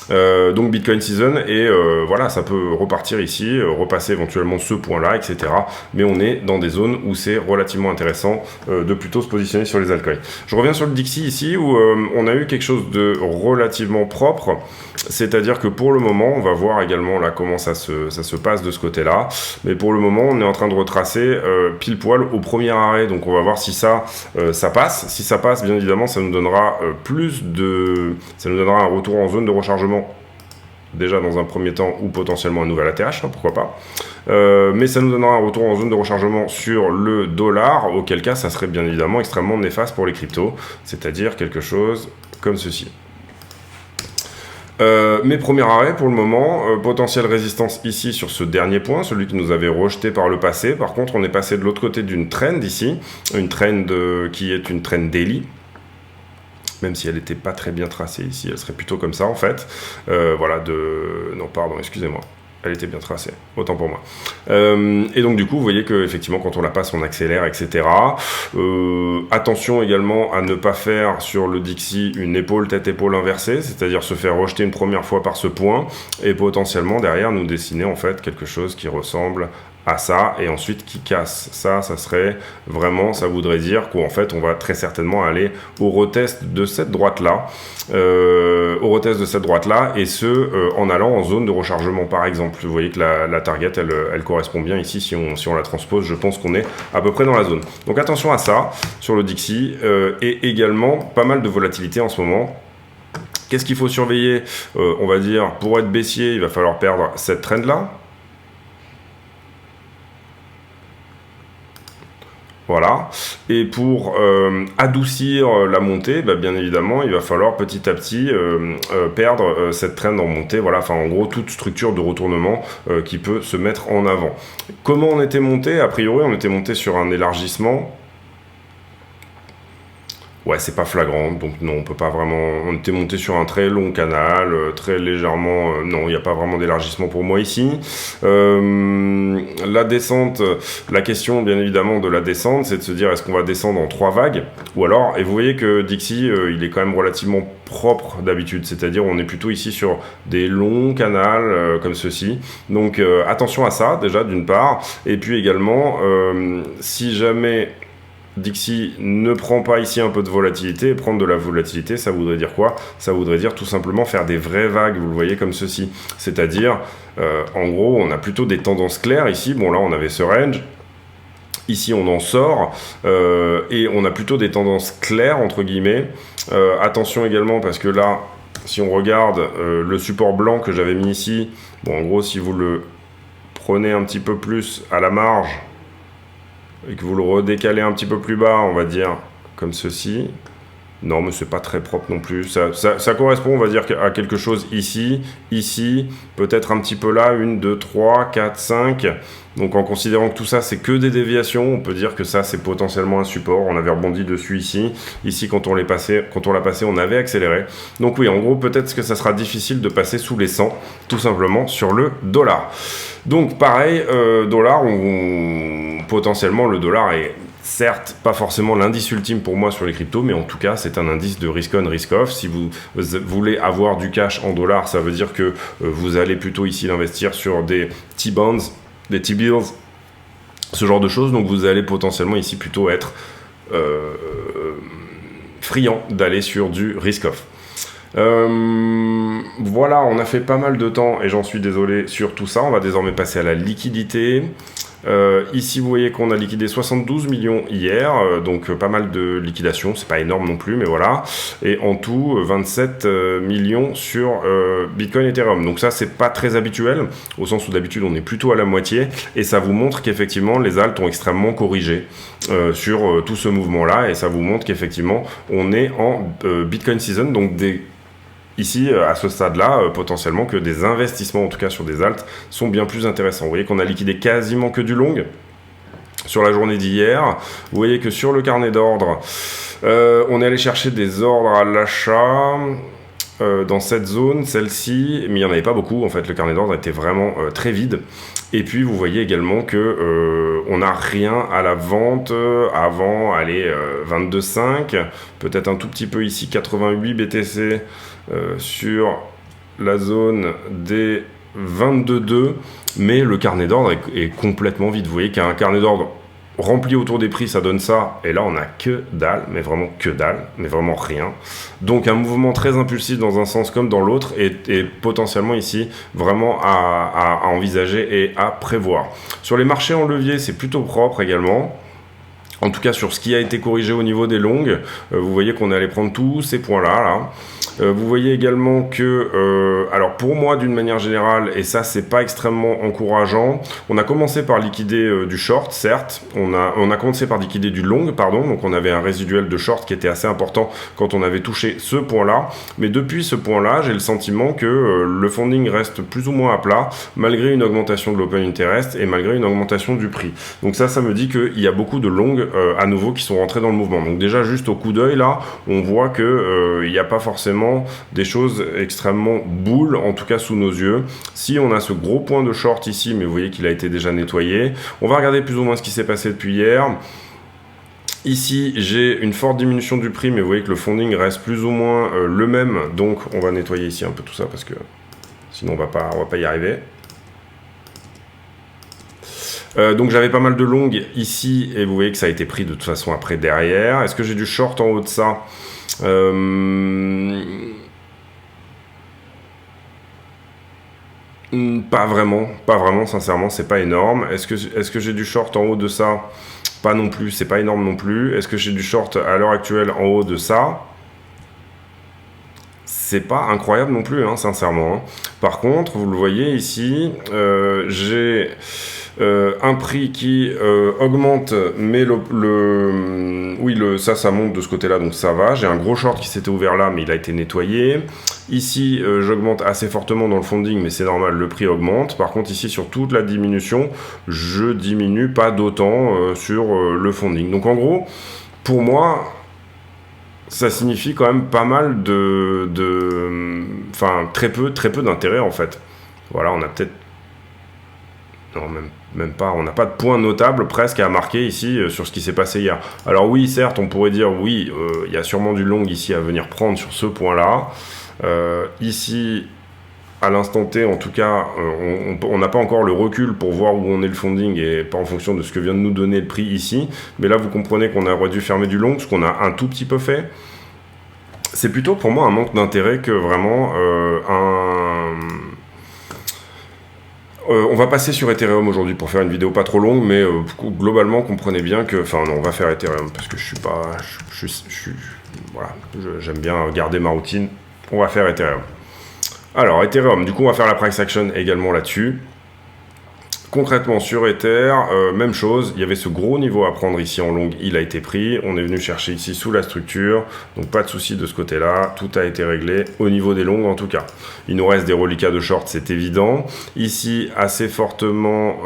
Donc Bitcoin season, et voilà, ça peut repartir ici, repasser éventuellement ce point là, etc. Mais on est dans des zones où c'est relativement intéressant de plutôt se positionner sur les altcoins. Je reviens sur le Dixie ici, où on a eu quelque chose de relativement propre, c'est-à-dire que pour le moment, on va voir également là comment ça se passe de ce côté-là. Mais pour le moment, on est en train de retracer pile poil au premier arrêt. Donc on va voir si ça passe. Si ça passe, bien évidemment, ça nous donnera ça nous donnera un retour en zone de rechargement. Déjà dans un premier temps, ou potentiellement un nouvel ATH, hein, pourquoi pas. Mais ça nous donnera un retour en zone de rechargement sur le dollar, auquel cas ça serait bien évidemment extrêmement néfaste pour les cryptos, c'est-à-dire quelque chose comme ceci. Mes premiers arrêts pour le moment, potentielle résistance ici sur ce dernier point, celui qui nous avait rejeté par le passé. Par contre, on est passé de l'autre côté d'une trend ici, une trend qui est une trend daily, même si elle n'était pas très bien tracée ici, elle serait plutôt comme ça en fait. Voilà, non pardon, excusez-moi. Elle était bien tracée, autant pour moi. Et donc du coup, vous voyez que effectivement, quand on la passe, on accélère, etc. Attention également à ne pas faire sur le Dixie une épaule tête-épaule inversée, c'est-à-dire se faire rejeter une première fois par ce point, et potentiellement derrière nous dessiner en fait quelque chose qui ressemble à ça, et ensuite qui casse ça, ça serait vraiment, ça voudrait dire qu'en fait on va très certainement aller au retest de cette droite là, et ce en allant en zone de rechargement par exemple. Vous voyez que la target elle correspond bien ici, si on la transpose, je pense qu'on est à peu près dans la zone. Donc attention à ça sur le Dixie, et également pas mal de volatilité en ce moment. Qu'est-ce qu'il faut surveiller? On va dire, pour être baissier, il va falloir perdre cette trend là. Voilà, et pour adoucir la montée, bien évidemment, il va falloir petit à petit perdre cette trend en montée. Voilà, enfin en gros, toute structure de retournement qui peut se mettre en avant. Comment on était monté? A priori, on était monté sur un élargissement. Ouais, c'est pas flagrant, donc non, on peut pas vraiment... On était monté sur un très long canal, très légèrement... non, il n'y a pas vraiment d'élargissement pour moi ici. La descente, la question, bien évidemment, de la descente, c'est de se dire, est-ce qu'on va descendre en 3 vagues? Ou alors, et vous voyez que Dixie, il est quand même relativement propre d'habitude, c'est-à-dire on est plutôt ici sur des longs canals comme ceci. Donc, attention à ça, déjà, d'une part. Et puis également, si jamais... Dixie ne prend pas ici un peu de volatilité. Prendre de la volatilité, ça voudrait dire quoi? Ça voudrait dire tout simplement faire des vraies vagues, vous le voyez comme ceci. C'est-à-dire, en gros, on a plutôt des tendances claires ici. Bon, là, on avait ce range. Ici, on en sort. Et on a plutôt des tendances claires, entre guillemets. Attention également, parce que là, si on regarde le support blanc que j'avais mis ici, bon, en gros, si vous le prenez un petit peu plus à la marge, et que vous le redécalez un petit peu plus bas, on va dire, comme ceci. Non, mais c'est pas très propre non plus. Ça correspond, on va dire, à quelque chose ici, peut-être un petit peu là, 1, 2, 3, 4, 5. Donc en considérant que tout ça, c'est que des déviations, on peut dire que ça, c'est potentiellement un support. On avait rebondi dessus ici. Ici, quand on l'a passé, on avait accéléré. Donc oui, en gros, peut-être que ça sera difficile de passer sous les 100, tout simplement, sur le dollar. Donc pareil, dollar, potentiellement, le dollar est... certes, pas forcément l'indice ultime pour moi sur les cryptos, mais en tout cas, c'est un indice de risk-on, risk-off. Si vous voulez avoir du cash en dollars, ça veut dire que vous allez plutôt ici l'investir sur des T-bonds, des T-bills, ce genre de choses. Donc, vous allez potentiellement ici plutôt être friand d'aller sur du risk-off. Voilà, on a fait pas mal de temps et j'en suis désolé sur tout ça. On va désormais passer à la liquidité. Ici, vous voyez qu'on a liquidé 72 millions hier, donc pas mal de liquidations, c'est pas énorme non plus, mais voilà. Et en tout, 27 millions sur Bitcoin et Ethereum. Donc ça, c'est pas très habituel, au sens où d'habitude, on est plutôt à la moitié. Et ça vous montre qu'effectivement, les alts ont extrêmement corrigé sur tout ce mouvement-là. Et ça vous montre qu'effectivement, on est en Bitcoin season, donc ici, à ce stade-là, potentiellement que des investissements, en tout cas sur des alts, sont bien plus intéressants. Vous voyez qu'on a liquidé quasiment que du long sur la journée d'hier. Vous voyez que sur le carnet d'ordre, on est allé chercher des ordres à l'achat dans cette zone, celle-ci, mais il n'y en avait pas beaucoup. En fait, le carnet d'ordre était vraiment très vide. Et puis, vous voyez également que on n'a rien à la vente avant, allez, 22,5, peut-être un tout petit peu ici, 88 BTC, sur la zone des 22,2, mais le carnet d'ordre est complètement vide. Vous voyez qu'un carnet d'ordre rempli autour des prix, ça donne ça, et là on a que dalle, mais vraiment que dalle, mais vraiment rien. Donc un mouvement très impulsif dans un sens comme dans l'autre, et potentiellement ici vraiment à envisager et à prévoir. Sur les marchés en levier, c'est plutôt propre également. En tout cas, sur ce qui a été corrigé au niveau des longues, vous voyez qu'on est allé prendre tous ces points-là, là. Vous voyez également que, alors pour moi d'une manière générale, et ça c'est pas extrêmement encourageant, on a commencé par liquider du short, certes, on a commencé par liquider du long, pardon, donc on avait un résiduel de short qui était assez important quand on avait touché ce point-là, mais depuis ce point-là, j'ai le sentiment que le funding reste plus ou moins à plat, malgré une augmentation de l'open interest et malgré une augmentation du prix. Donc ça me dit qu'il y a beaucoup de longues à nouveau qui sont rentrées dans le mouvement. Donc déjà juste au coup d'œil là, on voit que il n'y a pas forcément des choses extrêmement bulles, en tout cas sous nos yeux. Si on a ce gros point de short ici, mais vous voyez qu'il a été déjà nettoyé, on va regarder plus ou moins ce qui s'est passé depuis hier. Ici, j'ai une forte diminution du prix, mais vous voyez que le funding reste plus ou moins le même, donc on va nettoyer ici un peu tout ça, parce que sinon on va pas y arriver. Donc j'avais pas mal de longues ici, et vous voyez que ça a été pris de toute façon après derrière. Est-ce que j'ai du short en haut de ça? Pas vraiment, sincèrement, c'est pas énorme. Est-ce que j'ai du short en haut de ça? Pas non plus, c'est pas énorme non plus. Est-ce que j'ai du short à l'heure actuelle en haut de ça? C'est pas incroyable non plus, hein, sincèrement. Par contre, vous le voyez ici, j'ai un prix qui augmente, mais ça monte de ce côté-là, donc ça va. J'ai un gros short qui s'était ouvert là, mais il a été nettoyé. Ici, j'augmente assez fortement dans le funding, mais c'est normal, le prix augmente. Par contre, ici, sur toute la diminution, je diminue pas d'autant sur le funding. Donc en gros, pour moi, ça signifie quand même pas mal enfin, très peu d'intérêt en fait. Voilà, on a peut-être... Non, même pas, on n'a pas de point notable presque à marquer ici sur ce qui s'est passé hier. Alors oui, certes, on pourrait dire oui, il y a sûrement du long ici à venir prendre sur ce point-là. Ici, à l'instant T, en tout cas, on n'a pas encore le recul pour voir où on est le funding et pas en fonction de ce que vient de nous donner le prix ici. Mais là, vous comprenez qu'on aurait dû fermer du long, ce qu'on a un tout petit peu fait. C'est plutôt pour moi un manque d'intérêt que vraiment on va passer sur Ethereum aujourd'hui pour faire une vidéo pas trop longue, mais globalement, comprenez bien que... Enfin non, on va faire Ethereum parce que je suis pas... Voilà, j'aime bien garder ma routine. On va faire Ethereum. Alors, Ethereum, du coup, on va faire la price action également là-dessus. Concrètement, sur Ether, même chose, il y avait ce gros niveau à prendre ici en longue, il a été pris. On est venu chercher ici sous la structure, donc pas de souci de ce côté-là, tout a été réglé, au niveau des longues en tout cas. Il nous reste des reliquats de short, c'est évident. Ici, assez fortement,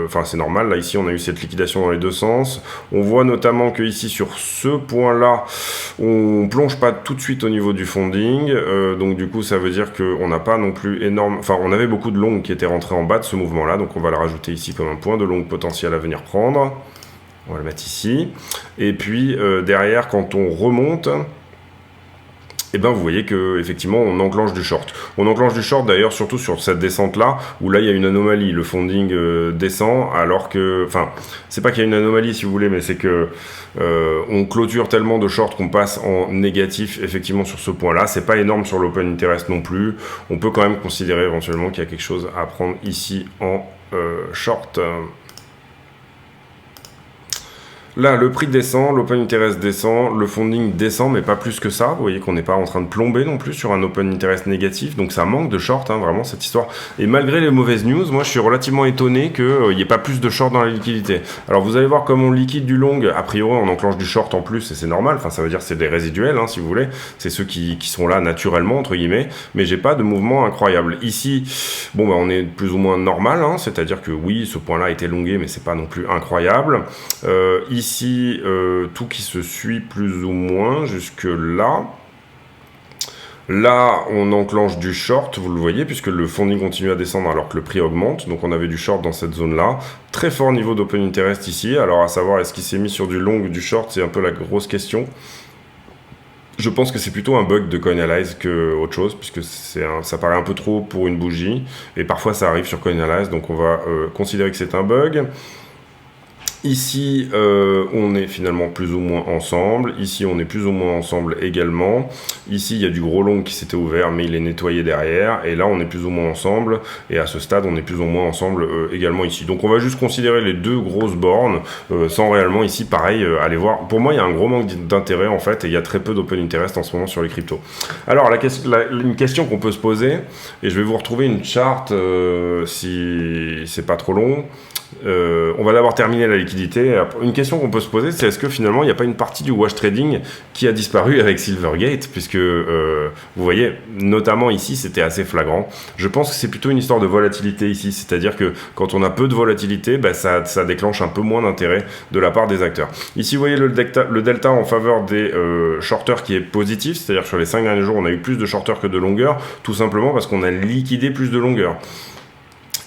enfin c'est normal, là ici on a eu cette liquidation dans les deux sens. On voit notamment que ici sur ce point-là, on plonge pas tout de suite au niveau du funding, donc du coup ça veut dire qu'on n'a pas non plus énorme... Enfin, on avait beaucoup de longues qui étaient rentrées en bas de ce mouvement-là, donc on va le rajouter ici comme un point de longue potentiel à venir prendre. On va le mettre ici. Et puis derrière, quand on remonte, et ben vous voyez que effectivement on enclenche du short. On enclenche du short d'ailleurs surtout sur cette descente là où là il y a une anomalie. Le funding descend alors que, enfin c'est pas qu'il y a une anomalie si vous voulez, mais c'est que on clôture tellement de short qu'on passe en négatif effectivement sur ce point là. C'est pas énorme sur l'open interest non plus. On peut quand même considérer éventuellement qu'il y a quelque chose à prendre ici en short. Là, le prix descend, l'open interest descend, le funding descend, mais pas plus que ça. Vous voyez qu'on n'est pas en train de plomber non plus sur un open interest négatif, donc ça manque de short, hein, vraiment, cette histoire. Et malgré les mauvaises news, moi, je suis relativement étonné qu'il n'y ait pas plus de short dans la liquidité. Alors, vous allez voir comme on liquide du long, a priori, on enclenche du short en plus, et c'est normal. Enfin, ça veut dire que c'est des résiduels, hein, si vous voulez. C'est ceux qui sont là naturellement, entre guillemets, mais j'ai pas de mouvement incroyable. Ici, bon, bah, on est plus ou moins normal, hein, c'est-à-dire que oui, ce point-là a été longué, mais c'est pas non plus incroyable. Ici, tout qui se suit plus ou moins jusque là. Là, on enclenche du short, vous le voyez, puisque le funding continue à descendre alors que le prix augmente. Donc on avait du short dans cette zone-là. Très fort niveau d'open interest ici. Alors à savoir, est-ce qu'il s'est mis sur du long ou du short? C'est un peu la grosse question. Je pense que c'est plutôt un bug de Coinalyze que autre chose, puisque ça paraît un peu trop pour une bougie. Et parfois ça arrive sur Coinalyze, donc on va considérer que c'est un bug. Ici, on est finalement plus ou moins ensemble. Ici, on est plus ou moins ensemble également. Ici, il y a du gros long qui s'était ouvert, mais il est nettoyé derrière. Et là, on est plus ou moins ensemble. Et à ce stade, on est plus ou moins ensemble également ici. Donc, on va juste considérer les deux grosses bornes sans réellement ici, pareil, aller voir. Pour moi, il y a un gros manque d'intérêt, en fait. Et il y a très peu d'open interest en ce moment sur les cryptos. Alors, une question qu'on peut se poser, et je vais vous retrouver une charte si c'est pas trop long. On va d'abord terminer la liquidité. Une question qu'on peut se poser, c'est est-ce que finalement il n'y a pas une partie du wash trading qui a disparu avec Silvergate, puisque vous voyez, notamment ici, c'était assez flagrant. Je pense que c'est plutôt une histoire de volatilité ici, c'est-à-dire que quand on a peu de volatilité, bah, ça déclenche un peu moins d'intérêt de la part des acteurs. Ici, vous voyez le delta en faveur des shorters qui est positif, c'est-à-dire que sur les 5 derniers jours, on a eu plus de shorters que de longueurs, tout simplement parce qu'on a liquidé plus de longueurs.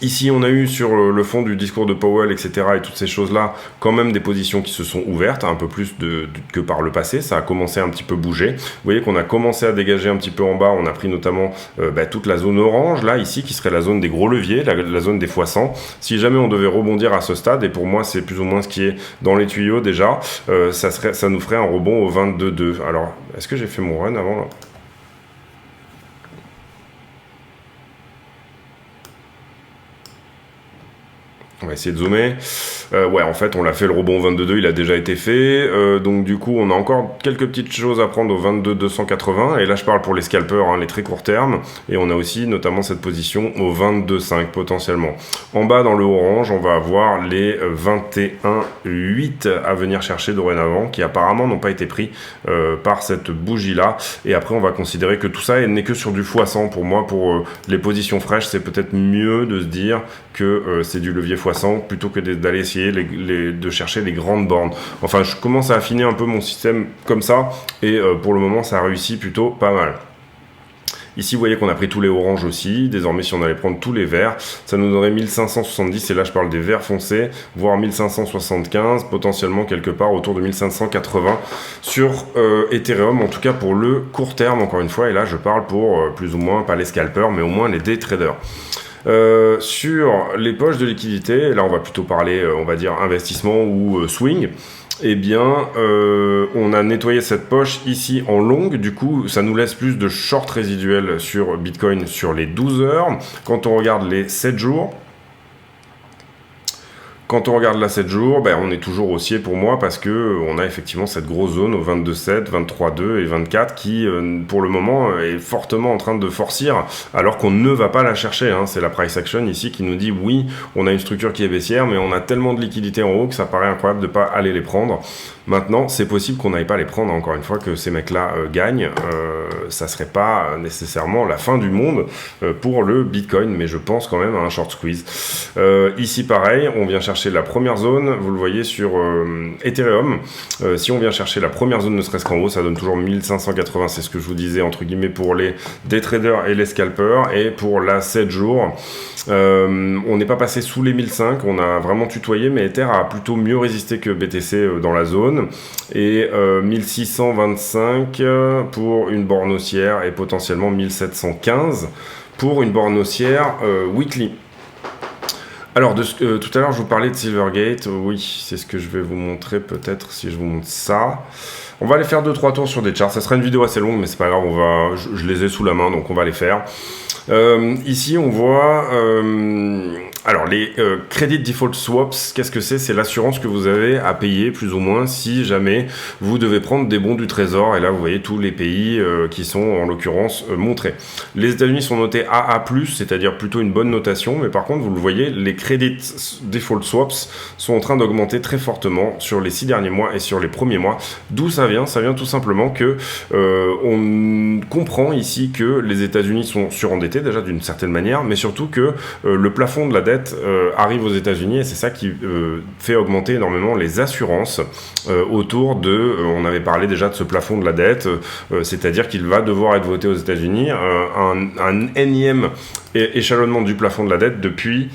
Ici, on a eu sur le fond du discours de Powell, etc., et toutes ces choses-là, quand même des positions qui se sont ouvertes, un peu plus que par le passé. Ça a commencé à un petit peu bouger. Vous voyez qu'on a commencé à dégager un petit peu en bas. On a pris notamment toute la zone orange, là, ici, qui serait la zone des gros leviers, la zone des x100. Si jamais on devait rebondir à ce stade, et pour moi, c'est plus ou moins ce qui est dans les tuyaux déjà, ça nous ferait un rebond au 22,2. Alors, est-ce que j'ai fait mon run avant là? On va essayer de zoomer. Ouais, en fait, on l'a fait, le rebond au 22,2, il a déjà été fait. Donc, du coup, on a encore quelques petites choses à prendre au 22,280. Et là, je parle pour les scalpers, hein, les très court terme. Et on a aussi, notamment, cette position au 22,5 potentiellement. En bas, dans le orange, on va avoir les 21,8 à venir chercher dorénavant, qui apparemment n'ont pas été pris par cette bougie-là. Et après, on va considérer que tout ça n'est que sur du x100. Pour moi, pour les positions fraîches, c'est peut-être mieux de se dire que c'est du levier x100 plutôt que d'aller essayer de chercher les grandes bornes. Enfin, je commence à affiner un peu mon système comme ça, et pour le moment, ça réussit plutôt pas mal. Ici, vous voyez qu'on a pris tous les oranges aussi. Désormais, si on allait prendre tous les verts, ça nous donnerait 1570. Et là, je parle des verts foncés, voire 1575, potentiellement quelque part autour de 1580 sur Ethereum, en tout cas pour le court terme, encore une fois. Et là, je parle pour plus ou moins, pas les scalpers, mais au moins les day traders. Sur les poches de liquidité, là on va plutôt parler, on va dire investissement ou swing. Eh bien, on a nettoyé cette poche ici en longue, du coup ça nous laisse plus de short résiduel sur Bitcoin sur les 12 heures. Quand on regarde les 7 jours, quand on regarde là 7 jours, on est toujours haussier pour moi parce que on a effectivement cette grosse zone au 22,7, 23,2 et 24 qui, pour le moment, est fortement en train de forcir alors qu'on ne va pas la chercher. Hein. C'est la price action ici qui nous dit oui, on a une structure qui est baissière, mais on a tellement de liquidités en haut que ça paraît incroyable de ne pas aller les prendre. Maintenant, c'est possible qu'on n'aille pas les prendre, encore une fois, que ces mecs-là gagnent. Ça serait pas nécessairement la fin du monde pour le Bitcoin, mais je pense quand même à un short squeeze. Ici, pareil, on vient chercher la première zone, vous le voyez sur Ethereum. Si on vient chercher la première zone, ne serait-ce qu'en haut, ça donne toujours 1580, c'est ce que je vous disais, entre guillemets, pour les day traders et les scalpers. Et pour la 7 jours, on n'est pas passé sous les 1005, on a vraiment tutoyé, mais Ether a plutôt mieux résisté que BTC dans la zone. Et 1625 pour une borne haussière et potentiellement 1715 pour une borne haussière weekly. Alors, tout à l'heure, je vous parlais de Silvergate. Oui, c'est ce que je vais vous montrer peut-être si je vous montre ça. On va aller faire 2-3 tours sur des charts. Ça sera une vidéo assez longue, mais c'est pas grave. Je les ai sous la main, donc on va les faire. Ici, on voit... alors, les Credit Default Swaps, qu'est-ce que c'est? C'est l'assurance que vous avez à payer, plus ou moins, si jamais vous devez prendre des bons du trésor. Et là, vous voyez tous les pays qui sont, en l'occurrence, montrés. Les États-Unis sont notés AA+, c'est-à-dire plutôt une bonne notation. Mais par contre, vous le voyez, les Credit Default Swaps sont en train d'augmenter très fortement sur les 6 derniers mois et sur les premiers mois. D'où ça vient? Ça vient tout simplement que on comprend ici que les États-Unis sont surendettés, déjà d'une certaine manière, mais surtout que le plafond de la dette arrive aux États-Unis et c'est ça qui fait augmenter énormément les assurances autour de, on avait parlé déjà de ce plafond de la dette, c'est-à-dire qu'il va devoir être voté aux États-Unis, un énième échelonnement du plafond de la dette depuis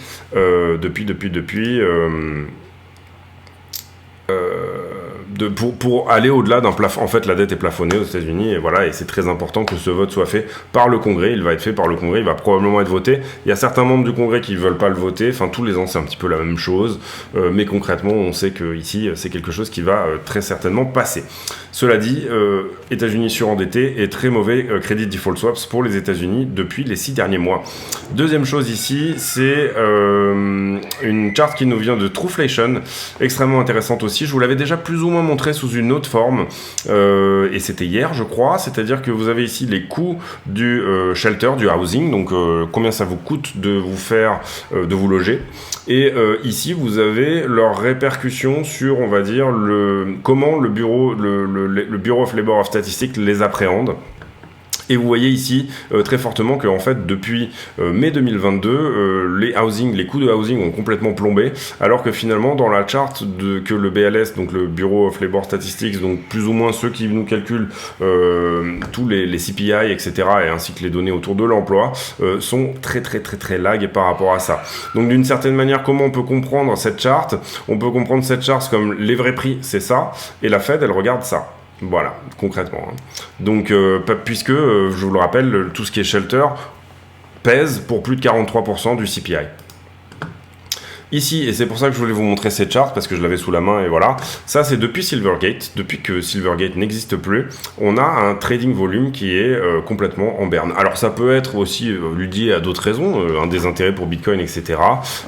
pour aller au-delà d'un plafond. En fait, la dette est plafonnée aux États-Unis et voilà, et c'est très important que ce vote soit fait par le Congrès. Il va être fait par le Congrès, il va probablement être voté. Il y a certains membres du Congrès qui ne veulent pas le voter. Enfin, tous les ans, c'est un petit peu la même chose. Mais concrètement, on sait que ici, c'est quelque chose qui va très certainement passer. Cela dit, États-Unis surendettés et très mauvais Credit Default Swaps pour les États-Unis depuis les 6 derniers mois. Deuxième chose ici, c'est une chart qui nous vient de Trueflation, extrêmement intéressante aussi. Je vous l'avais déjà plus ou moins montré sous une autre forme, et c'était hier, je crois. C'est-à-dire que vous avez ici les coûts du shelter, du housing, donc combien ça vous coûte de vous faire, de vous loger. Et ici, vous avez leurs répercussions sur, on va dire, comment le Bureau of Labor of Statistics les appréhende. Et vous voyez ici très fortement que en fait depuis mai 2022, les coûts de housing ont complètement plombé, alors que finalement dans la charte que le BLS, donc le Bureau of Labor Statistics, donc plus ou moins ceux qui nous calculent tous les CPI, etc., et ainsi que les données autour de l'emploi, sont très lag par rapport à ça. Donc d'une certaine manière, comment on peut comprendre cette charte? On peut comprendre cette charte comme les vrais prix, c'est ça, et la Fed, elle regarde ça. Voilà, concrètement. Donc, puisque, je vous le rappelle, tout ce qui est shelter pèse pour plus de 43% du CPI. Ici, et c'est pour ça que je voulais vous montrer cette charte, parce que je l'avais sous la main, et voilà. Ça, c'est depuis Silvergate. Depuis que Silvergate n'existe plus, on a un trading volume qui est complètement en berne. Alors, ça peut être aussi lié à d'autres raisons, un désintérêt pour Bitcoin, etc.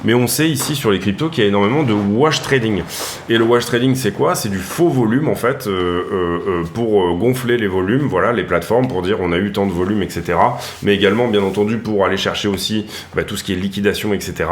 Mais on sait ici, sur les cryptos, qu'il y a énormément de wash trading. Et le wash trading, c'est quoi? C'est du faux volume, en fait, pour gonfler les volumes, voilà, les plateformes, pour dire on a eu tant de volume, etc. Mais également, bien entendu, pour aller chercher aussi tout ce qui est liquidation, etc.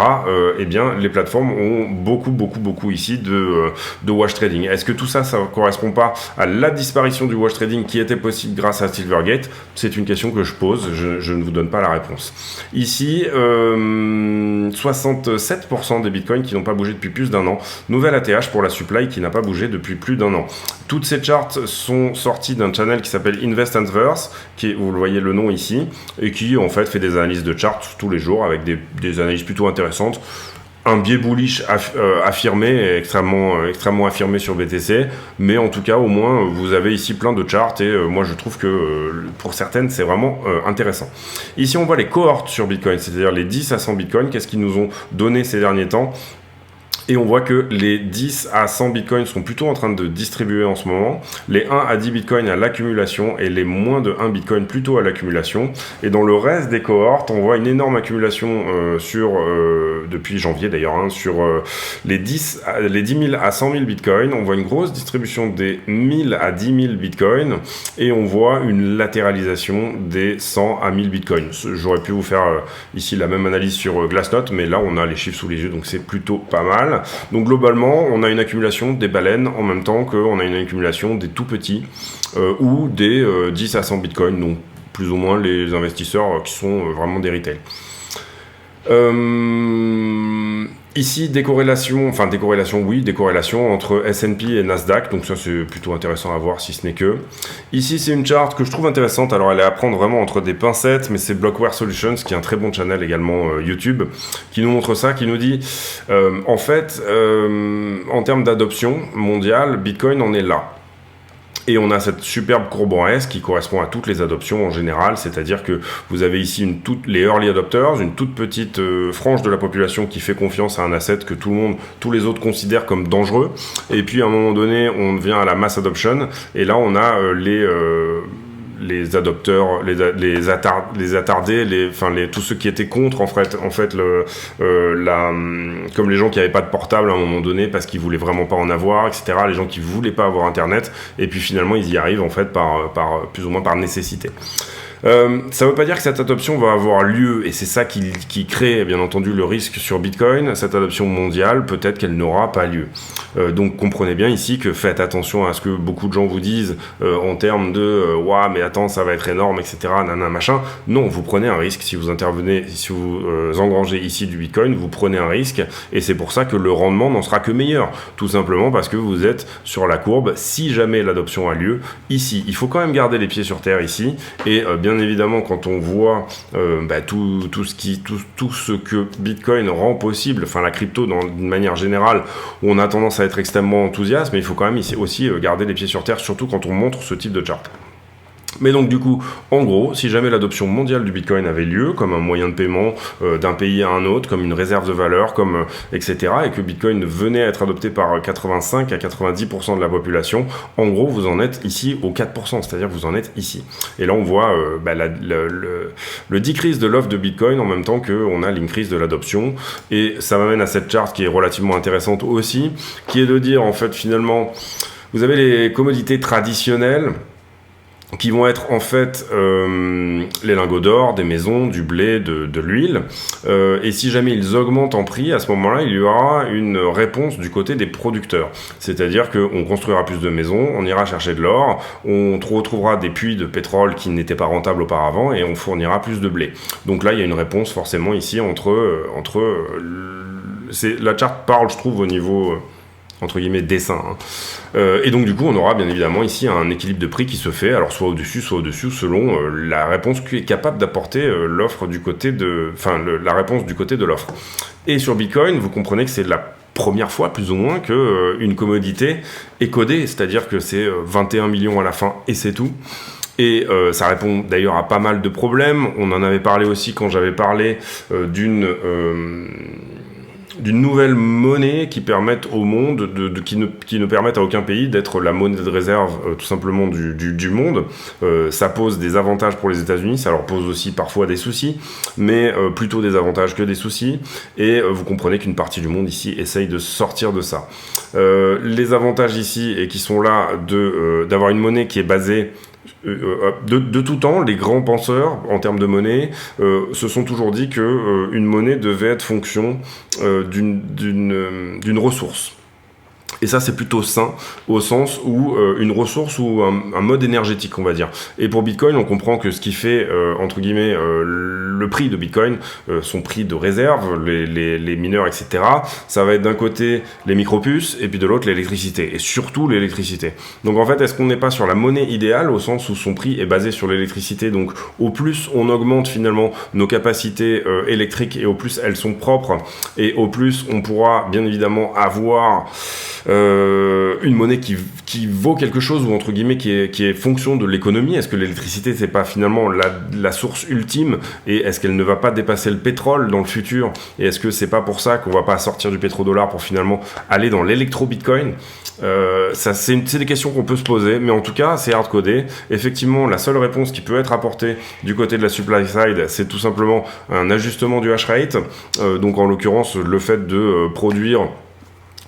Eh bien, les plateformes ont beaucoup ici de wash trading. Est-ce que tout ça ne correspond pas à la disparition du wash trading qui était possible grâce à Silvergate? C'est une question que je pose, je ne vous donne pas la réponse. Ici, 67% des bitcoins qui n'ont pas bougé depuis plus d'un an. Nouvelle ATH pour la supply qui n'a pas bougé depuis plus d'un an. Toutes ces charts sont sorties d'un channel qui s'appelle Invest and Verse, vous le voyez le nom ici, et qui en fait fait des analyses de charts tous les jours avec des analyses plutôt intéressantes. Un biais bullish affirmé, extrêmement affirmé sur BTC, mais en tout cas au moins vous avez ici plein de charts et moi je trouve que pour certaines c'est vraiment intéressant. Ici on voit les cohortes sur Bitcoin, c'est-à-dire les 10 à 100 Bitcoin, qu'est-ce qu'ils nous ont donné ces derniers temps. Et on voit que les 10 à 100 bitcoins sont plutôt en train de distribuer en ce moment, les 1 à 10 bitcoins à l'accumulation et les moins de 1 bitcoin plutôt à l'accumulation. Et dans le reste des cohortes, on voit une énorme accumulation depuis janvier d'ailleurs, sur les 10 000 à 100 000 bitcoins. On voit une grosse distribution des 1000 à 10 000 bitcoins et on voit une latéralisation des 100 à 1000 bitcoins. J'aurais pu vous faire ici la même analyse sur Glassnode, mais là on a les chiffres sous les yeux, donc c'est plutôt pas mal. Donc globalement, on a une accumulation des baleines en même temps qu'on a une accumulation des tout petits ou des 10 à 100 bitcoins, donc plus ou moins les investisseurs qui sont vraiment des retail. Ici, décorrélation entre S&P et Nasdaq, donc ça c'est plutôt intéressant à voir si ce n'est que. Ici c'est une charte que je trouve intéressante, alors elle est à prendre vraiment entre des pincettes, mais c'est Blockware Solutions, qui est un très bon channel également YouTube, qui nous montre ça, qui nous dit, en fait, en termes d'adoption mondiale, Bitcoin en est là. Et on a cette superbe courbe en S qui correspond à toutes les adoptions en général, c'est-à-dire que vous avez ici les early adopters, une toute petite frange de la population qui fait confiance à un asset que tous les autres considèrent comme dangereux. Et puis à un moment donné, on vient à la mass adoption, et là on a les adopteurs, les attardés, tous ceux qui étaient contre en fait comme les gens qui n'avaient pas de portable à un moment donné parce qu'ils voulaient vraiment pas en avoir, etc. Les gens qui voulaient pas avoir internet, et puis finalement ils y arrivent en fait par plus ou moins par nécessité. Ça veut pas dire que cette adoption va avoir lieu, et c'est ça qui crée bien entendu le risque sur Bitcoin. Cette adoption mondiale, peut-être qu'elle n'aura pas lieu. Donc comprenez bien ici que faites attention à ce que beaucoup de gens vous disent en termes de ouah mais attends ça va être énorme, etc. Nana machin. Non, vous prenez un risque si vous intervenez, si vous engrangez ici du Bitcoin, vous prenez un risque, et c'est pour ça que le rendement n'en sera que meilleur, tout simplement parce que vous êtes sur la courbe. Si jamais l'adoption a lieu ici, il faut quand même garder les pieds sur terre ici, et bien évidemment quand on voit tout ce que Bitcoin rend possible, enfin la crypto d'une manière générale, on a tendance à être extrêmement enthousiaste, mais il faut quand même aussi garder les pieds sur terre, surtout quand on montre ce type de chart. Mais donc du coup, en gros, si jamais l'adoption mondiale du Bitcoin avait lieu, comme un moyen de paiement d'un pays à un autre, comme une réserve de valeur, etc., et que Bitcoin venait à être adopté par 85 à 90% de la population, en gros, vous en êtes ici aux 4%, c'est-à-dire que vous en êtes ici. Et là, on voit le decrease de l'offre de Bitcoin en même temps qu'on a l'increase de l'adoption. Et ça m'amène à cette charte qui est relativement intéressante aussi, qui est de dire, en fait, finalement, vous avez les commodités traditionnelles qui vont être en fait les lingots d'or, des maisons, du blé, de l'huile. Et si jamais ils augmentent en prix, à ce moment-là, il y aura une réponse du côté des producteurs. C'est-à-dire qu'on construira plus de maisons, on ira chercher de l'or, on retrouvera des puits de pétrole qui n'étaient pas rentables auparavant et on fournira plus de blé. Donc là, il y a une réponse forcément ici la charte parle, je trouve, au niveau entre guillemets dessin. Et donc du coup on aura bien évidemment ici un équilibre de prix qui se fait, alors soit au-dessus soit au-dessous selon la réponse qui est capable d'apporter l'offre du côté de... Enfin la réponse du côté de l'offre. Et sur Bitcoin, vous comprenez que c'est la première fois plus ou moins qu'une commodité est codée, c'est-à-dire que c'est 21 millions à la fin et c'est tout. Et ça répond d'ailleurs à pas mal de problèmes. On en avait parlé aussi quand j'avais parlé d'une nouvelle monnaie qui permette au monde, qui ne permette à aucun pays d'être la monnaie de réserve tout simplement du monde. Ça pose des avantages pour les États-Unis, ça leur pose aussi parfois des soucis, mais plutôt des avantages que des soucis. Et vous comprenez qu'une partie du monde ici essaye de sortir de ça. Les avantages ici, et qui sont là, d'avoir une monnaie qui est basée de tout temps, les grands penseurs en termes de monnaie se sont toujours dit que une monnaie devait être fonction d'une ressource. Et ça, c'est plutôt sain, au sens où une ressource ou un mode énergétique, on va dire. Et pour Bitcoin, on comprend que ce qui fait, entre guillemets, le prix de Bitcoin, son prix de réserve, les mineurs, etc., ça va être d'un côté les micropuces, et puis de l'autre l'électricité, et surtout l'électricité. Donc en fait, est-ce qu'on n'est pas sur la monnaie idéale, au sens où son prix est basé sur l'électricité, donc au plus on augmente finalement nos capacités électriques, et au plus elles sont propres, et au plus on pourra bien évidemment avoir une monnaie qui vaut quelque chose, ou entre guillemets qui est fonction de l'économie. Est-ce que l'électricité c'est pas finalement la source ultime, et est-ce qu'elle ne va pas dépasser le pétrole dans le futur, et est-ce que c'est pas pour ça qu'on va pas sortir du pétrodollar pour finalement aller dans l'électro-bitcoin? C'est des questions qu'on peut se poser, mais en tout cas c'est hard-codé. Effectivement, la seule réponse qui peut être apportée du côté de la supply side, c'est tout simplement un ajustement du hash rate, donc en l'occurrence le fait de produire,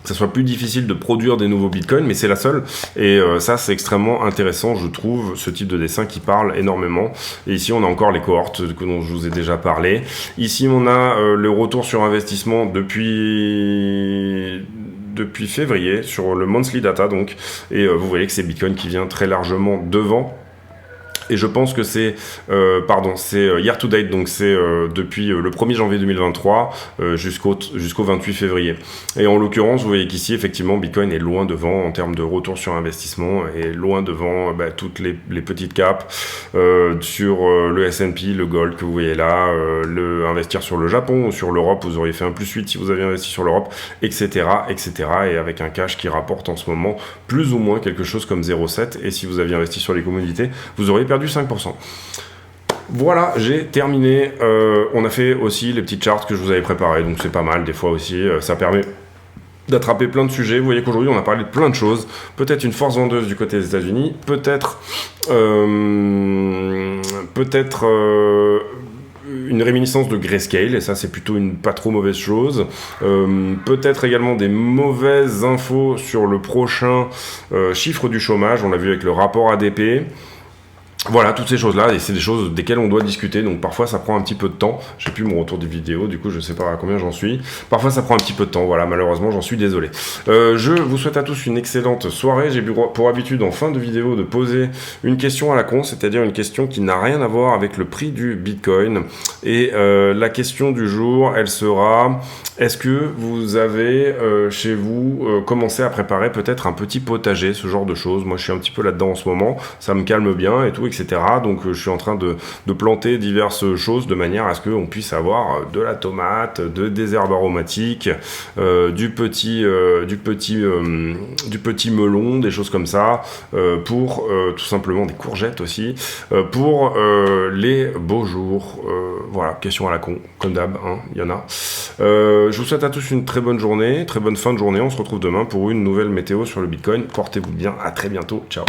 que ça soit plus difficile de produire des nouveaux bitcoins, mais c'est la seule, et ça c'est extrêmement intéressant, je trouve, ce type de dessin qui parle énormément. Et ici on a encore les cohortes dont je vous ai déjà parlé. Ici on a le retour sur investissement depuis février sur le monthly data, donc, et vous voyez que c'est Bitcoin qui vient très largement devant. Et je pense que c'est year to date, donc c'est depuis le 1er janvier 2023 jusqu'au 28 février. Et en l'occurrence, vous voyez qu'ici, effectivement, Bitcoin est loin devant en termes de retour sur investissement, et loin devant toutes les petites caps sur le S&P, le Gold que vous voyez là, investir sur le Japon ou sur l'Europe, vous auriez fait un +8 si vous aviez investi sur l'Europe, etc., etc. Et avec un cash qui rapporte en ce moment plus ou moins quelque chose comme 0,7, et si vous aviez investi sur les commodités, vous auriez perdu 5%. Voilà, j'ai terminé. On a fait aussi les petites charts que je vous avais préparées, donc c'est pas mal. Des fois aussi, ça permet d'attraper plein de sujets. Vous voyez qu'aujourd'hui, on a parlé de plein de choses. Peut-être une force vendeuse du côté des États-Unis, peut-être une réminiscence de Grayscale, et ça c'est plutôt une pas trop mauvaise chose. Peut-être également des mauvaises infos sur le prochain chiffre du chômage, on l'a vu avec le rapport ADP. Voilà, toutes ces choses-là, et c'est des choses desquelles on doit discuter, donc parfois ça prend un petit peu de temps. J'ai plus mon retour des vidéos, du coup je sais pas à combien j'en suis. Parfois ça prend un petit peu de temps, voilà, malheureusement j'en suis désolé. Je vous souhaite à tous une excellente soirée. J'ai pour habitude en fin de vidéo de poser une question à la con, c'est-à-dire une question qui n'a rien à voir avec le prix du Bitcoin. Et la question du jour, elle sera: est-ce que vous avez chez vous commencé à préparer peut-être un petit potager, ce genre de choses? Moi je suis un petit peu là-dedans en ce moment, ça me calme bien et tout, etc. Donc je suis en train de planter diverses choses de manière à ce qu'on puisse avoir de la tomate, des herbes aromatiques, du petit melon, des choses comme ça, pour tout simplement des courgettes aussi, pour les beaux jours. Voilà, question à la con, comme d'hab, hein, il y en a. Je vous souhaite à tous une très bonne journée, très bonne fin de journée. On se retrouve demain pour une nouvelle météo sur le Bitcoin. Portez-vous bien, à très bientôt, ciao.